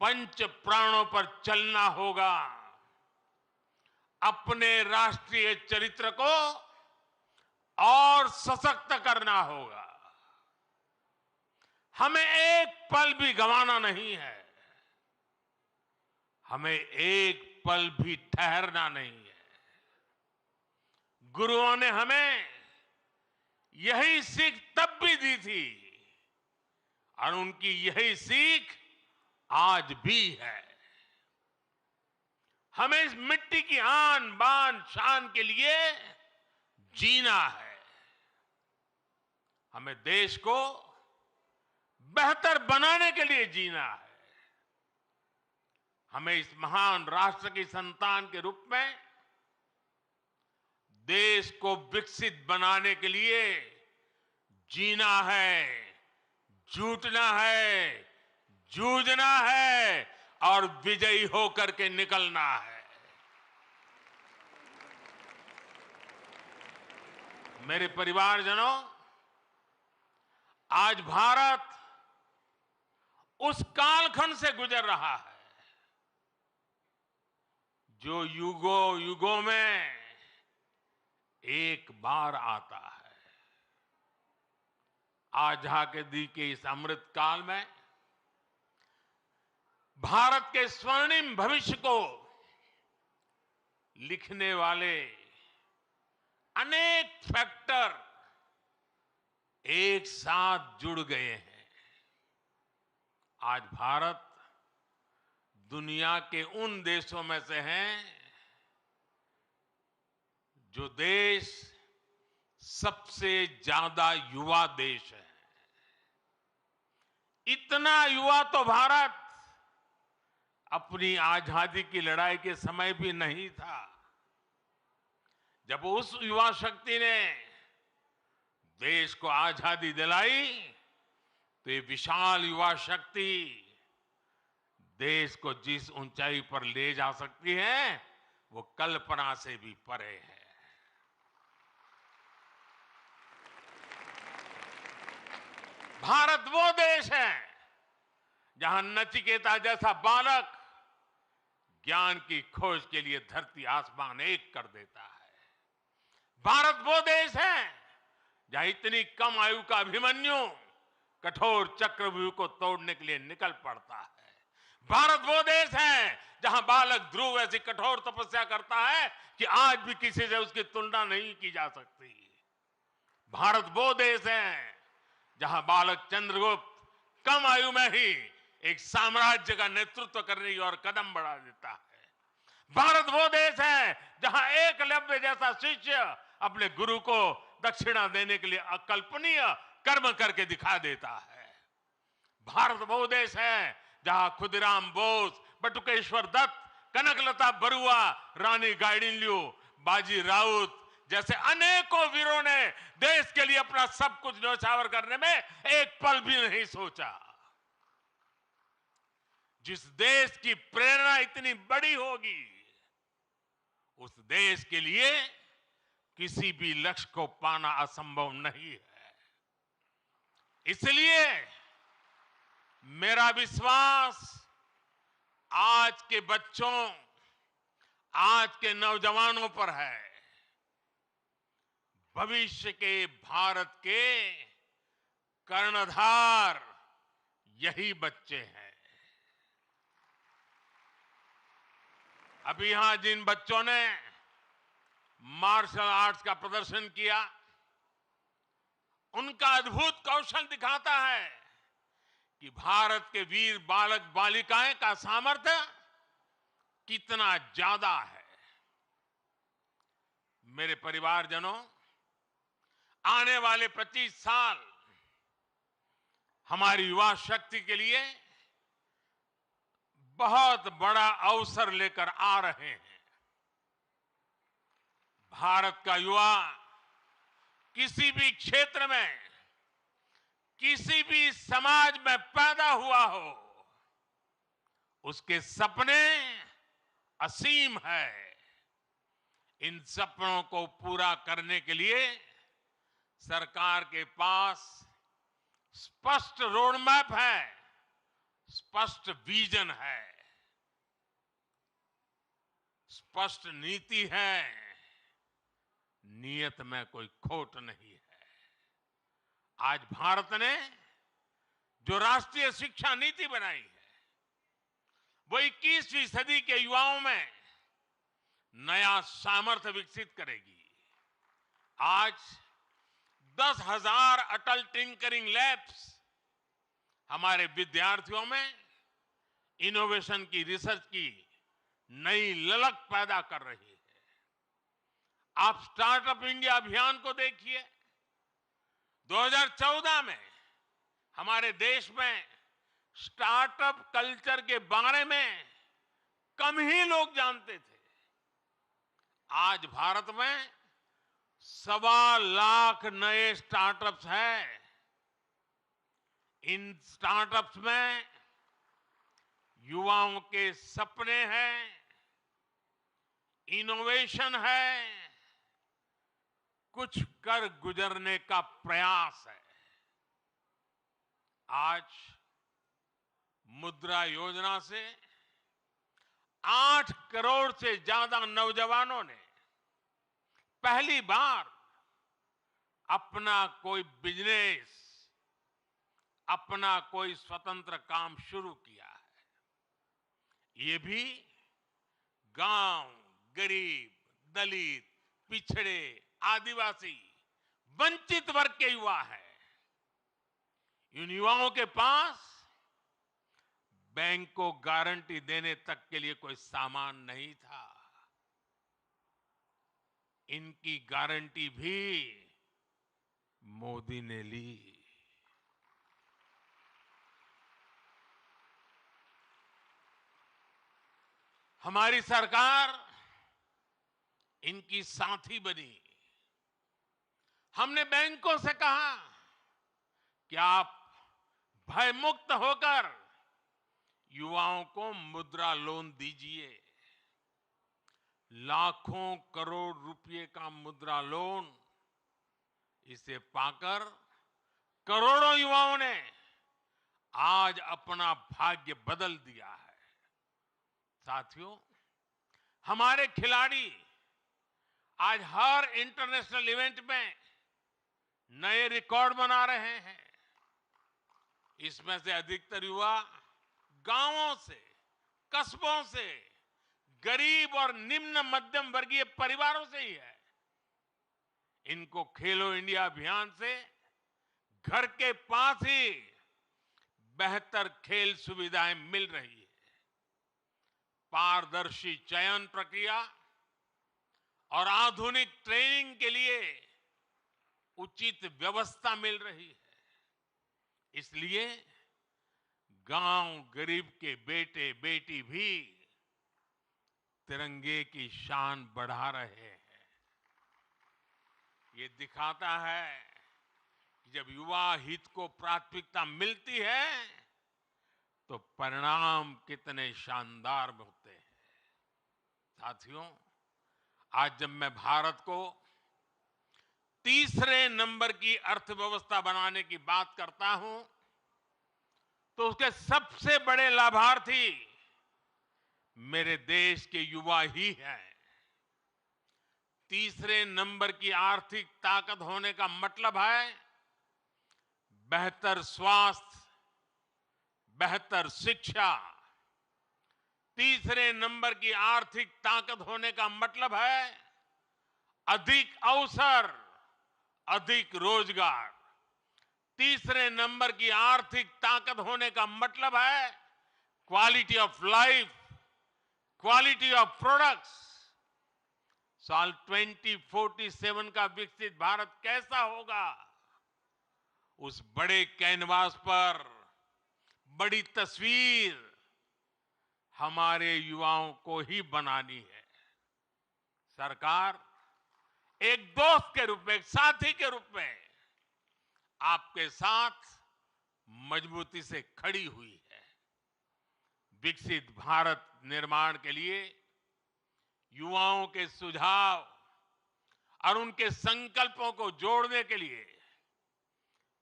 पंच प्राणों पर चलना होगा। अपने राष्ट्रीय चरित्र को और सशक्त करना होगा। हमें एक पल भी गंवाना नहीं है। हमें एक पल भी ठहरना नहीं है। गुरुओं ने हमें यही सीख तब भी दी थी और उनकी यही सीख आज भी है। हमें इस मिट्टी की आन बान शान के लिए जीना है। हमें देश को बेहतर बनाने के लिए जीना है। हमें इस महान राष्ट्र की संतान के रूप में देश को विकसित बनाने के लिए जीना है, जुटना है, जूझना है और विजयी होकर के निकलना है। मेरे परिवारजनों, आज भारत उस कालखंड से गुजर रहा है जो युगों युगों में एक बार आता है। आजादी के इस अमृत काल में भारत के स्वर्णिम भविष्य को लिखने वाले अनेक फैक्टर एक साथ जुड़ गए हैं। आज भारत दुनिया के उन देशों में से हैं जो देश सबसे ज्यादा युवा देश है। इतना युवा तो भारत अपनी आजादी की लड़ाई के समय भी नहीं था। जब उस युवा शक्ति ने देश को आजादी दिलाई तो ये विशाल युवा शक्ति देश को जिस ऊंचाई पर ले जा सकती है वो कल्पना से भी परे है। भारत वो देश है जहां नचिकेता जैसा बालक ज्ञान की खोज के लिए धरती आसमान एक कर देता है। भारत वो देश है जहां इतनी कम आयु का अभिमन्यु कठोर चक्रव्यूह को तोड़ने के लिए निकल पड़ता है। भारत वो देश है जहां बालक ध्रुव ऐसी कठोर तपस्या करता है कि आज भी किसी से उसकी तुलना नहीं की जा सकती। भारत वो देश है जहां बालक चंद्रगुप्त कम आयु में ही एक साम्राज्य का नेतृत्व करने की ओर कदम बढ़ा देता है। भारत वो देश है जहां एकलव्य जैसा शिष्य अपने गुरु को दक्षिणा देने के लिए अकल्पनीय कर्म करके दिखा देता है। भारत वो देश है जहां खुदीराम बोस, बटुकेश्वर दत्त, कनकलता बरुआ, रानी गाइडिनल्यू, बाजी राउत जैसे अनेकों वीरों ने देश के लिए अपना सब कुछ न्यौछावर करने में एक पल भी नहीं सोचा। जिस देश की प्रेरणा इतनी बड़ी होगी उस देश के लिए किसी भी लक्ष्य को पाना असंभव नहीं है। इसलिए मेरा विश्वास आज के बच्चों, आज के नौजवानों पर है। भविष्य के भारत के कर्णधार यही बच्चे हैं। अभी यहां जिन बच्चों ने मार्शल आर्ट्स का प्रदर्शन किया उनका अद्भुत कौशल दिखाता है कि भारत के वीर बालक बालिकाएं का सामर्थ्य कितना ज्यादा है। मेरे परिवारजनों, आने वाले 25 साल हमारी युवा शक्ति के लिए बहुत बड़ा अवसर लेकर आ रहे हैं। भारत का युवा किसी भी क्षेत्र में, किसी भी समाज में पैदा हुआ हो, उसके सपने असीम है। इन सपनों को पूरा करने के लिए सरकार के पास स्पष्ट रोड मैप है, स्पष्ट विजन है, स्पष्ट नीति है, नियत में कोई खोट नहीं है। आज भारत ने जो राष्ट्रीय शिक्षा नीति बनाई है, वो 21वीं सदी के युवाओं में नया सामर्थ्य विकसित करेगी। आज 10,000 अटल टिंकरिंग लैब्स हमारे विद्यार्थियों में इनोवेशन की, रिसर्च की नई ललक पैदा कर रही है। आप स्टार्टअप इंडिया अभियान को देखिए। 2014 में हमारे देश में स्टार्टअप कल्चर के बारे में कम ही लोग जानते थे। आज भारत में 1.25 लाख नए स्टार्टअप्स हैं। इन स्टार्टअप्स में युवाओं के सपने हैं, इनोवेशन है, कुछ कर गुजरने का प्रयास है। आज मुद्रा योजना से 8 करोड़ से ज्यादा नौजवानों ने पहली बार अपना कोई बिजनेस, अपना कोई स्वतंत्र काम शुरू किया है। ये भी गांव, गरीब, दलित, पिछड़े, आदिवासी, वंचित वर्ग के युवा हैं। इन युवाओं के पास बैंक को गारंटी देने तक के लिए कोई सामान नहीं था। इनकी गारंटी भी मोदी ने ली। हमारी सरकार इनकी साथी बनी। हमने बैंकों से कहा कि आप भयमुक्त होकर युवाओं को मुद्रा लोन दीजिए। लाखों करोड़ रुपए का मुद्रा लोन, इसे पाकर करोड़ों युवाओं ने आज अपना भाग्य बदल दिया है। साथियों, हमारे खिलाड़ी आज हर इंटरनेशनल इवेंट में नए रिकॉर्ड बना रहे हैं। इसमें से अधिकतर युवा गांवों से, कस्बों से, गरीब और निम्न मध्यम वर्गीय परिवारों से ही है। इनको खेलो इंडिया अभियान से घर के पास ही बेहतर खेल सुविधाएं मिल रही है। पारदर्शी चयन प्रक्रिया और आधुनिक ट्रेनिंग के लिए उचित व्यवस्था मिल रही है। इसलिए गांव गरीब के बेटे बेटी भी तिरंगे की शान बढ़ा रहे हैं। ये दिखाता है कि जब युवा हित को प्राथमिकता मिलती है तो परिणाम कितने शानदार होते हैं। साथियों, आज जब मैं भारत को तीसरे नंबर की अर्थव्यवस्था बनाने की बात करता हूं तो उसके सबसे बड़े लाभार्थी मेरे देश के युवा ही हैं। तीसरे नंबर की आर्थिक ताकत होने का मतलब है बेहतर स्वास्थ्य, बेहतर शिक्षा। तीसरे नंबर की आर्थिक ताकत होने का मतलब है अधिक अवसर, अधिक रोजगार। तीसरे नंबर की आर्थिक ताकत होने का मतलब है quality of life, quality of products. साल 2047 का विकसित भारत कैसा होगा, उस बड़े कैनवास पर बड़ी तस्वीर हमारे युवाओं को ही बनानी है। सरकार एक दोस्त के रूप में, एक साथी के रूप में आपके साथ मजबूती से खड़ी हुई है। विकसित भारत निर्माण के लिए युवाओं के सुझाव और उनके संकल्पों को जोड़ने के लिए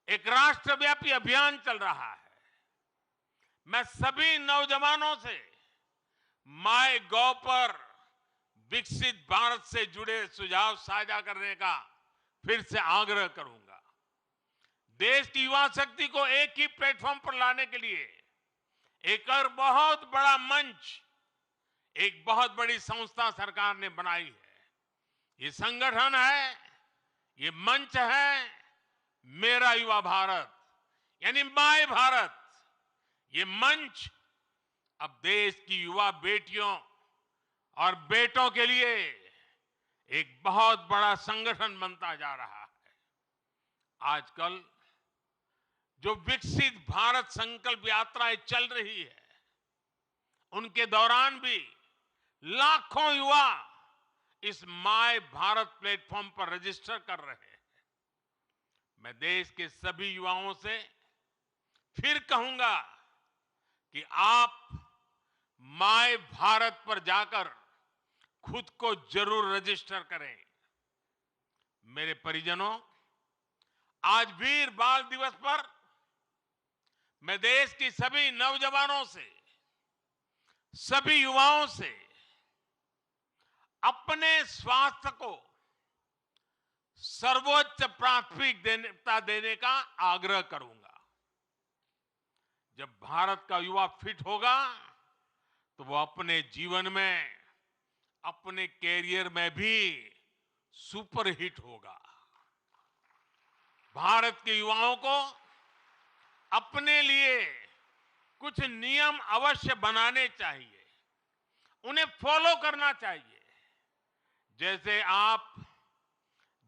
एक राष्ट्रव्यापी अभियान चल रहा है। मैं सभी नौजवानों से माय गॉव पर विकसित भारत से जुड़े सुझाव साझा करने का फिर से आग्रह करूंगा। देश की युवा शक्ति को एक ही प्लेटफॉर्म पर लाने के लिए एक और बहुत बड़ा मंच, एक बहुत बड़ी संस्था सरकार ने बनाई है। ये संगठन है, ये मंच है मेरा युवा भारत, यानी माय भारत। ये मंच अब देश की युवा बेटियों और बेटों के लिए एक बहुत बड़ा संगठन बनता जा रहा है। आजकल जो विकसित भारत संकल्प यात्राएं चल रही है, उनके दौरान भी लाखों युवा इस माय भारत प्लेटफॉर्म पर रजिस्टर कर रहे हैं। मैं देश के सभी युवाओं से फिर कहूंगा कि आप माय भारत पर जाकर खुद को जरूर रजिस्टर करें। मेरे परिजनों, आज वीर बाल दिवस पर मैं देश की सभी नौजवानों से, सभी युवाओं से अपने स्वास्थ्य को सर्वोच्च प्राथमिकता देने का आग्रह करूंगा। जब भारत का युवा फिट होगा तो वो अपने जीवन में, अपने कैरियर में भी सुपरहिट होगा। भारत के युवाओं को अपने लिए कुछ नियम अवश्य बनाने चाहिए, उन्हें फॉलो करना चाहिए। जैसे आप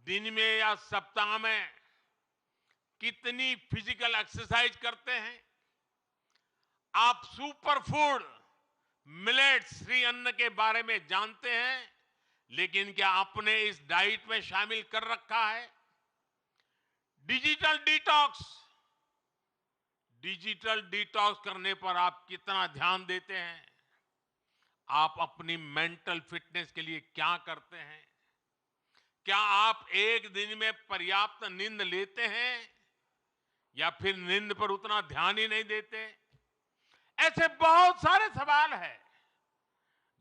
दिन में या सप्ताह में कितनी फिजिकल एक्सरसाइज करते हैं, आप सुपर फूड मिलेट्स श्री अन्न के बारे में जानते हैं, लेकिन क्या आपने इस डाइट में शामिल कर रखा है? डिजिटल डिटॉक्स करने पर आप कितना ध्यान देते हैं? आप अपनी मेंटल फिटनेस के लिए क्या करते हैं? क्या आप एक दिन में पर्याप्त नींद लेते हैं या फिर नींद पर उतना ध्यान ही नहीं देते? ऐसे बहुत सारे सवाल हैं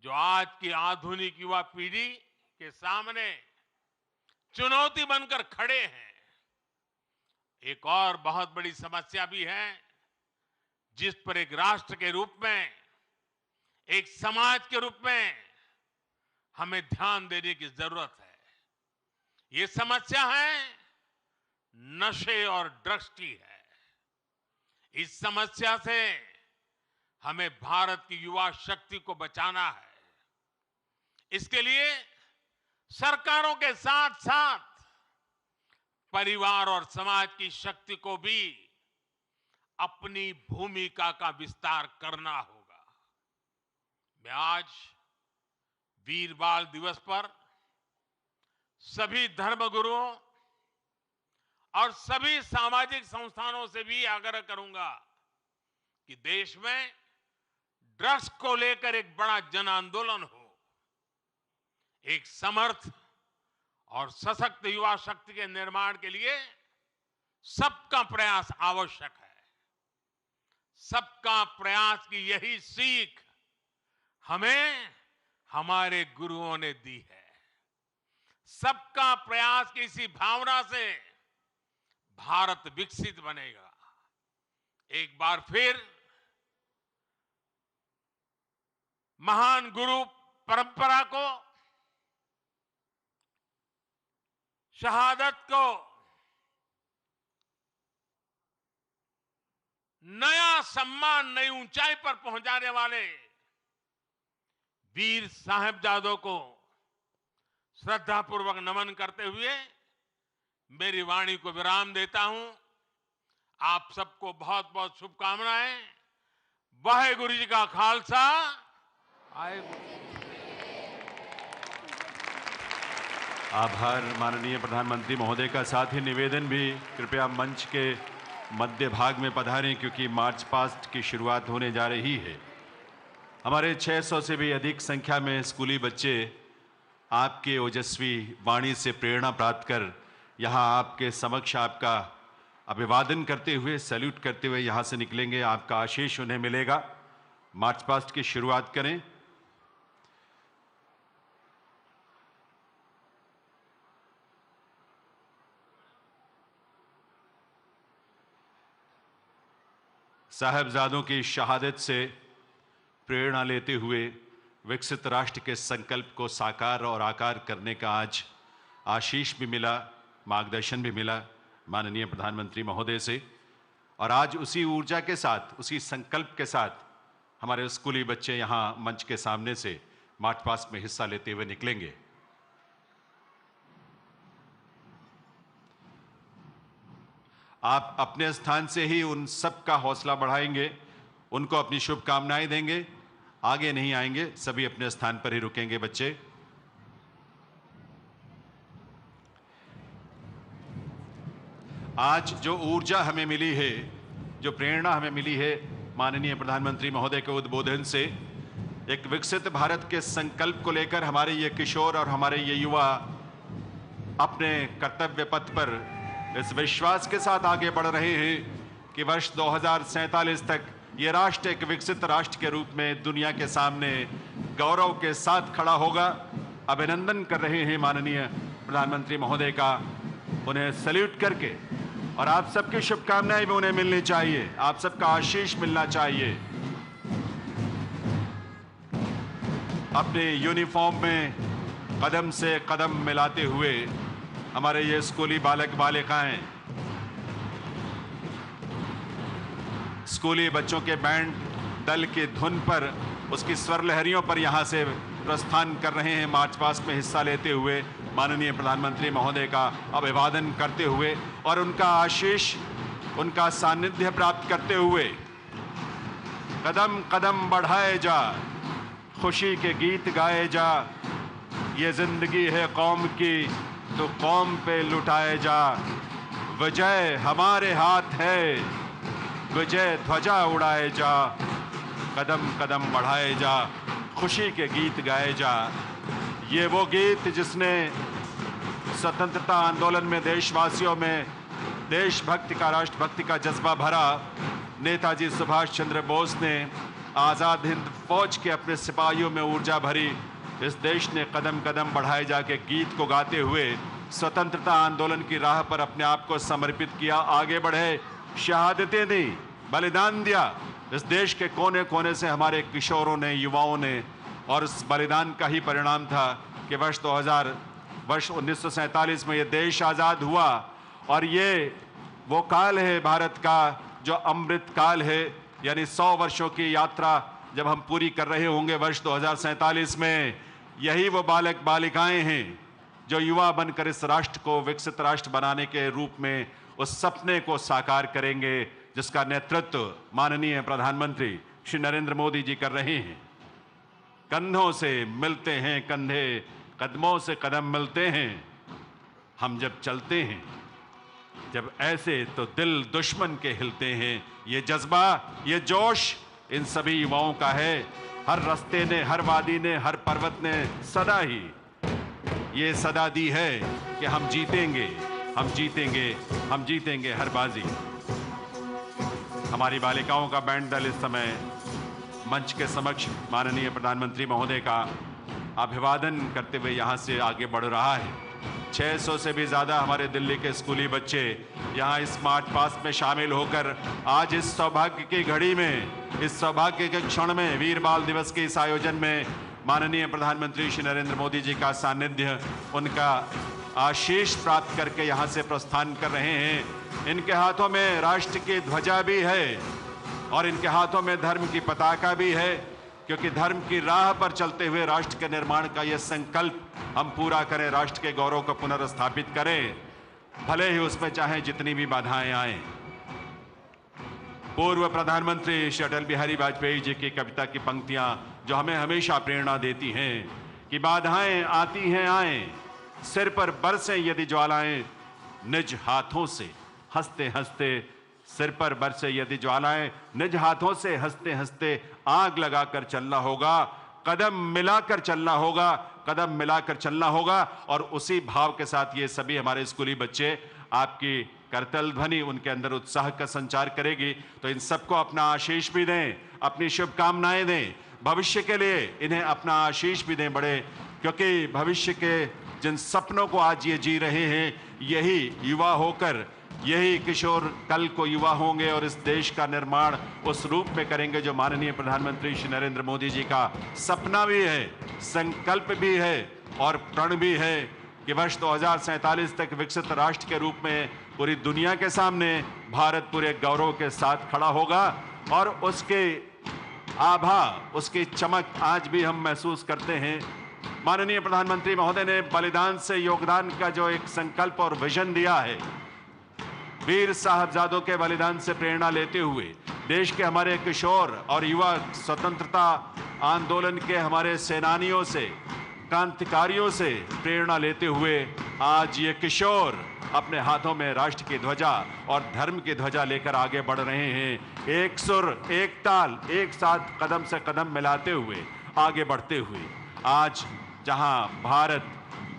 जो आज की आधुनिक युवा पीढ़ी के सामने चुनौती बनकर खड़े हैं। एक और बहुत बड़ी समस्या भी है जिस पर एक राष्ट्र के रूप में, एक समाज के रूप में हमें ध्यान देने की जरूरत है। ये समस्या है नशे और ड्रग्स की है। इस समस्या से हमें भारत की युवा शक्ति को बचाना है। इसके लिए सरकारों के साथ साथ परिवार और समाज की शक्ति को भी अपनी भूमिका का विस्तार करना होगा। मैं आज वीर बाल दिवस पर सभी धर्मगुरुओं और सभी सामाजिक संस्थानों से भी आग्रह करूंगा कि देश में ड्रग्स को लेकर एक बड़ा जन आंदोलन हो। एक समर्थ और सशक्त युवा शक्ति के निर्माण के लिए सबका प्रयास आवश्यक है। सबका प्रयास की यही सीख हमें हमारे गुरुओं ने दी है। सबका प्रयास की इसी भावना से भारत विकसित बनेगा। एक बार फिर महान गुरु परंपरा को, शहादत को नया सम्मान, नई ऊंचाई पर पहुंचाने वाले वीर साहिबजादों को श्रद्धापूर्वक नमन करते हुए मेरी वाणी को विराम देता हूं। आप सबको बहुत बहुत शुभकामनाएं। वाहेगुरु जी का खालसा। आभार माननीय प्रधानमंत्री महोदय का। साथ ही निवेदन भी, कृपया मंच के मध्य भाग में पधारें क्योंकि मार्च पास्ट की शुरुआत होने जा रही है। हमारे 600 से भी अधिक संख्या में स्कूली बच्चे आपके ओजस्वी वाणी से प्रेरणा प्राप्त कर यहाँ आपके समक्ष आपका अभिवादन करते हुए, सैल्यूट करते हुए यहाँ से निकलेंगे। आपका आशीष उन्हें मिलेगा। मार्च पास्ट की शुरुआत करें। साहबजादों की शहादत से प्रेरणा लेते हुए विकसित राष्ट्र के संकल्प को साकार और आकार करने का आज आशीष भी मिला, मार्गदर्शन भी मिला माननीय प्रधानमंत्री महोदय से। और आज उसी ऊर्जा के साथ, उसी संकल्प के साथ हमारे स्कूली बच्चे यहाँ मंच के सामने से मार्च पास्ट में हिस्सा लेते हुए निकलेंगे। आप अपने स्थान से ही उन सब का हौसला बढ़ाएंगे, उनको अपनी शुभकामनाएं देंगे। आगे नहीं आएंगे, सभी अपने स्थान पर ही रुकेंगे बच्चे। आज जो ऊर्जा हमें मिली है, जो प्रेरणा हमें मिली है माननीय प्रधानमंत्री महोदय के उद्बोधन से, एक विकसित भारत के संकल्प को लेकर हमारे ये किशोर और हमारे ये युवा अपने कर्तव्य पथ पर इस विश्वास के साथ आगे बढ़ रहे हैं कि वर्ष 2047 तक ये राष्ट्र एक विकसित राष्ट्र के रूप में दुनिया के सामने गौरव के साथ खड़ा होगा। अभिनंदन कर रहे हैं माननीय प्रधानमंत्री महोदय का, उन्हें सैल्यूट करके। और आप सबकी शुभकामनाएं भी उन्हें मिलनी चाहिए, आप सबका आशीष मिलना चाहिए। अपने यूनिफॉर्म में कदम से कदम मिलाते हुए हमारे ये स्कूली बालक बालिकाएं स्कूली बच्चों के बैंड दल की धुन पर, उसकी स्वर लहरियों पर यहाँ से प्रस्थान कर रहे हैं। मार्च पास्ट में हिस्सा लेते हुए माननीय प्रधानमंत्री महोदय का अभिवादन करते हुए और उनका आशीष, उनका सानिध्य प्राप्त करते हुए कदम कदम बढ़ाए जा, खुशी के गीत गाए जा। ये जिंदगी है कौम की, तो कौम पे लुटाए जा। विजय हमारे हाथ है, विजय ध्वजा उड़ाए जा। कदम कदम बढ़ाए जा, खुशी के गीत गाए जा। ये वो गीत जिसने स्वतंत्रता आंदोलन में देशवासियों में देशभक्ति का, राष्ट्रभक्ति का जज्बा भरा। नेताजी सुभाष चंद्र बोस ने आज़ाद हिंद फौज के अपने सिपाहियों में ऊर्जा भरी। इस देश ने कदम कदम बढ़ाए जाके गीत को गाते हुए स्वतंत्रता आंदोलन की राह पर अपने आप को समर्पित किया, आगे बढ़े, शहादतें दी, बलिदान दिया। इस देश के कोने कोने से हमारे किशोरों ने, युवाओं ने, और उस बलिदान का ही परिणाम था कि वर्ष 1947 में ये देश आज़ाद हुआ। और ये वो काल है भारत का जो अमृत काल है, यानी 100 वर्षों की यात्रा जब हम पूरी कर रहे होंगे वर्ष 2047 में, यही वो बालक बालिकाएं हैं जो युवा बनकर इस राष्ट्र को विकसित राष्ट्र बनाने के रूप में उस सपने को साकार करेंगे जिसका नेतृत्व माननीय प्रधानमंत्री श्री नरेंद्र मोदी जी कर रहे हैं। कंधों से मिलते हैं कंधे, कदमों से कदम मिलते हैं। हम जब चलते हैं, जब ऐसे तो दिल दुश्मन के हिलते हैं। ये जज्बा, ये जोश इन सभी युवाओं का है। हर रास्ते ने, हर वादी ने, हर पर्वत ने सदा ही ये सदा दी है कि हम जीतेंगे, हम जीतेंगे, हम जीतेंगे हर बाजी। हमारी बालिकाओं का बैंड दल इस समय मंच के समक्ष माननीय प्रधानमंत्री महोदय का अभिवादन करते हुए यहाँ से आगे बढ़ रहा है। 600 से भी ज़्यादा हमारे दिल्ली के स्कूली बच्चे यहाँ इस मार्च पास्ट में शामिल होकर आज इस सौभाग्य की घड़ी में, इस सौभाग्य के क्षण में, वीर बाल दिवस के इस आयोजन में माननीय प्रधानमंत्री श्री नरेंद्र मोदी जी का सानिध्य, उनका आशीष प्राप्त करके यहाँ से प्रस्थान कर रहे हैं। इनके हाथों में राष्ट्र की ध्वजा भी है और इनके हाथों में धर्म की पताका भी है, क्योंकि धर्म की राह पर चलते हुए राष्ट्र के निर्माण का यह संकल्प हम पूरा करें, राष्ट्र के गौरव को पुनर्स्थापित करें, भले ही उसमें चाहे जितनी भी बाधाएं आए। पूर्व प्रधानमंत्री श्री अटल बिहारी वाजपेयी जी की कविता की पंक्तियां जो हमें हमेशा प्रेरणा देती हैं कि बाधाएं आती हैं आए, सिर पर बरसें यदि ज्वालाएं, निज हाथों से हंसते हंसते, सिर पर बरसे यदि ज्वालाएं, निज हाथों से हंसते हंसते आग लगाकर चलना होगा। कदम मिलाकर चलना होगा, कदम मिलाकर चलना होगा। और उसी भाव के साथ ये सभी हमारे स्कूली बच्चे आपकी करतल ध्वनि उनके अंदर उत्साह का संचार करेगी। तो इन सबको अपना आशीष भी दें, अपनी शुभकामनाएं दें, भविष्य के लिए इन्हें अपना आशीष भी दें बड़े, क्योंकि भविष्य के जिन सपनों को आज ये जी रहे हैं, यही युवा होकर, यही किशोर कल को युवा होंगे और इस देश का निर्माण उस रूप में करेंगे जो माननीय प्रधानमंत्री श्री नरेंद्र मोदी जी का सपना भी है, संकल्प भी है और प्रण भी है कि वर्ष 2047 तक विकसित राष्ट्र के रूप में पूरी दुनिया के सामने भारत पूरे गौरव के साथ खड़ा होगा। और उसके आभा, उसकी चमक आज भी हम महसूस करते हैं। माननीय प्रधानमंत्री महोदय ने बलिदान से योगदान का जो एक संकल्प और विजन दिया है, वीर साहबजादों के बलिदान से प्रेरणा लेते हुए देश के हमारे किशोर और युवा, स्वतंत्रता आंदोलन के हमारे सेनानियों से, क्रांतिकारियों से प्रेरणा लेते हुए आज ये किशोर अपने हाथों में राष्ट्र की ध्वजा और धर्म की ध्वजा लेकर आगे बढ़ रहे हैं। एक सुर, एक ताल, एक साथ कदम से कदम मिलाते हुए आगे बढ़ते हुए आज जहां भारत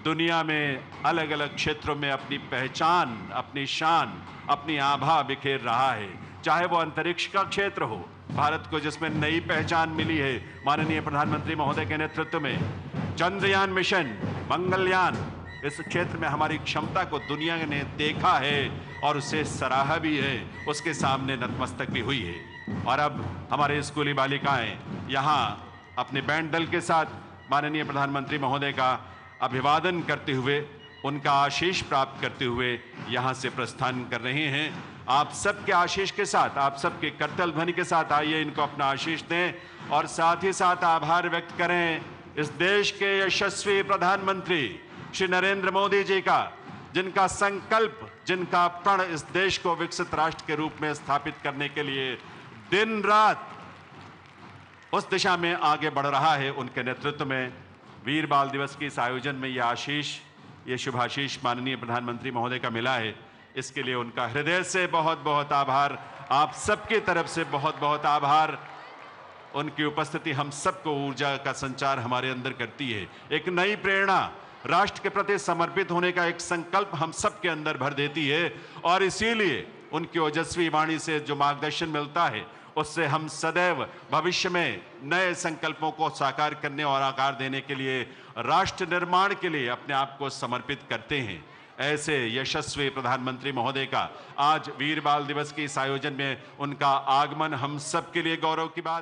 दुनिया में अलग अलग क्षेत्रों में अपनी पहचान, अपनी शान, अपनी आभा बिखेर रहा है, चाहे वो अंतरिक्ष का क्षेत्र हो, भारत को जिसमें नई पहचान मिली है माननीय प्रधानमंत्री महोदय के नेतृत्व में, चंद्रयान मिशन, मंगलयान, इस क्षेत्र में हमारी क्षमता को दुनिया ने देखा है और उसे सराहा भी है, उसके सामने नतमस्तक भी हुई है। और अब हमारे स्कूली बालिकाएं यहाँ अपने बैंड दल के साथ माननीय प्रधानमंत्री महोदय का अभिवादन करते हुए, उनका आशीष प्राप्त करते हुए यहाँ से प्रस्थान कर रहे हैं। आप सबके आशीष के साथ, आप सबके करतल ध्वनि के साथ आइए इनको अपना आशीष दें और साथ ही साथ आभार व्यक्त करें इस देश के यशस्वी प्रधानमंत्री श्री नरेंद्र मोदी जी का, जिनका संकल्प, जिनका प्रण इस देश को विकसित राष्ट्र के रूप में स्थापित करने के लिए दिन रात उस दिशा में आगे बढ़ रहा है। उनके नेतृत्व में वीर बाल दिवस के इस आयोजन में यह आशीष, ये शुभाशीष माननीय प्रधानमंत्री महोदय का मिला है। इसके लिए उनका हृदय से बहुत बहुत आभार, आप सबकी तरफ से बहुत बहुत आभार। उनकी उपस्थिति हम सबको ऊर्जा का संचार हमारे अंदर करती है, एक नई प्रेरणा, राष्ट्र के प्रति समर्पित होने का एक संकल्प हम सबके अंदर भर देती है। और इसीलिए उनकी ओजस्वी वाणी से जो मार्गदर्शन मिलता है, उससे हम सदैव भविष्य में नए संकल्पों को साकार करने और आकार देने के लिए, राष्ट्र निर्माण के लिए अपने आप को समर्पित करते हैं। ऐसे यशस्वी प्रधानमंत्री महोदय का आज वीर बाल दिवस के इस आयोजन में उनका आगमन हम सब के लिए गौरव की बात।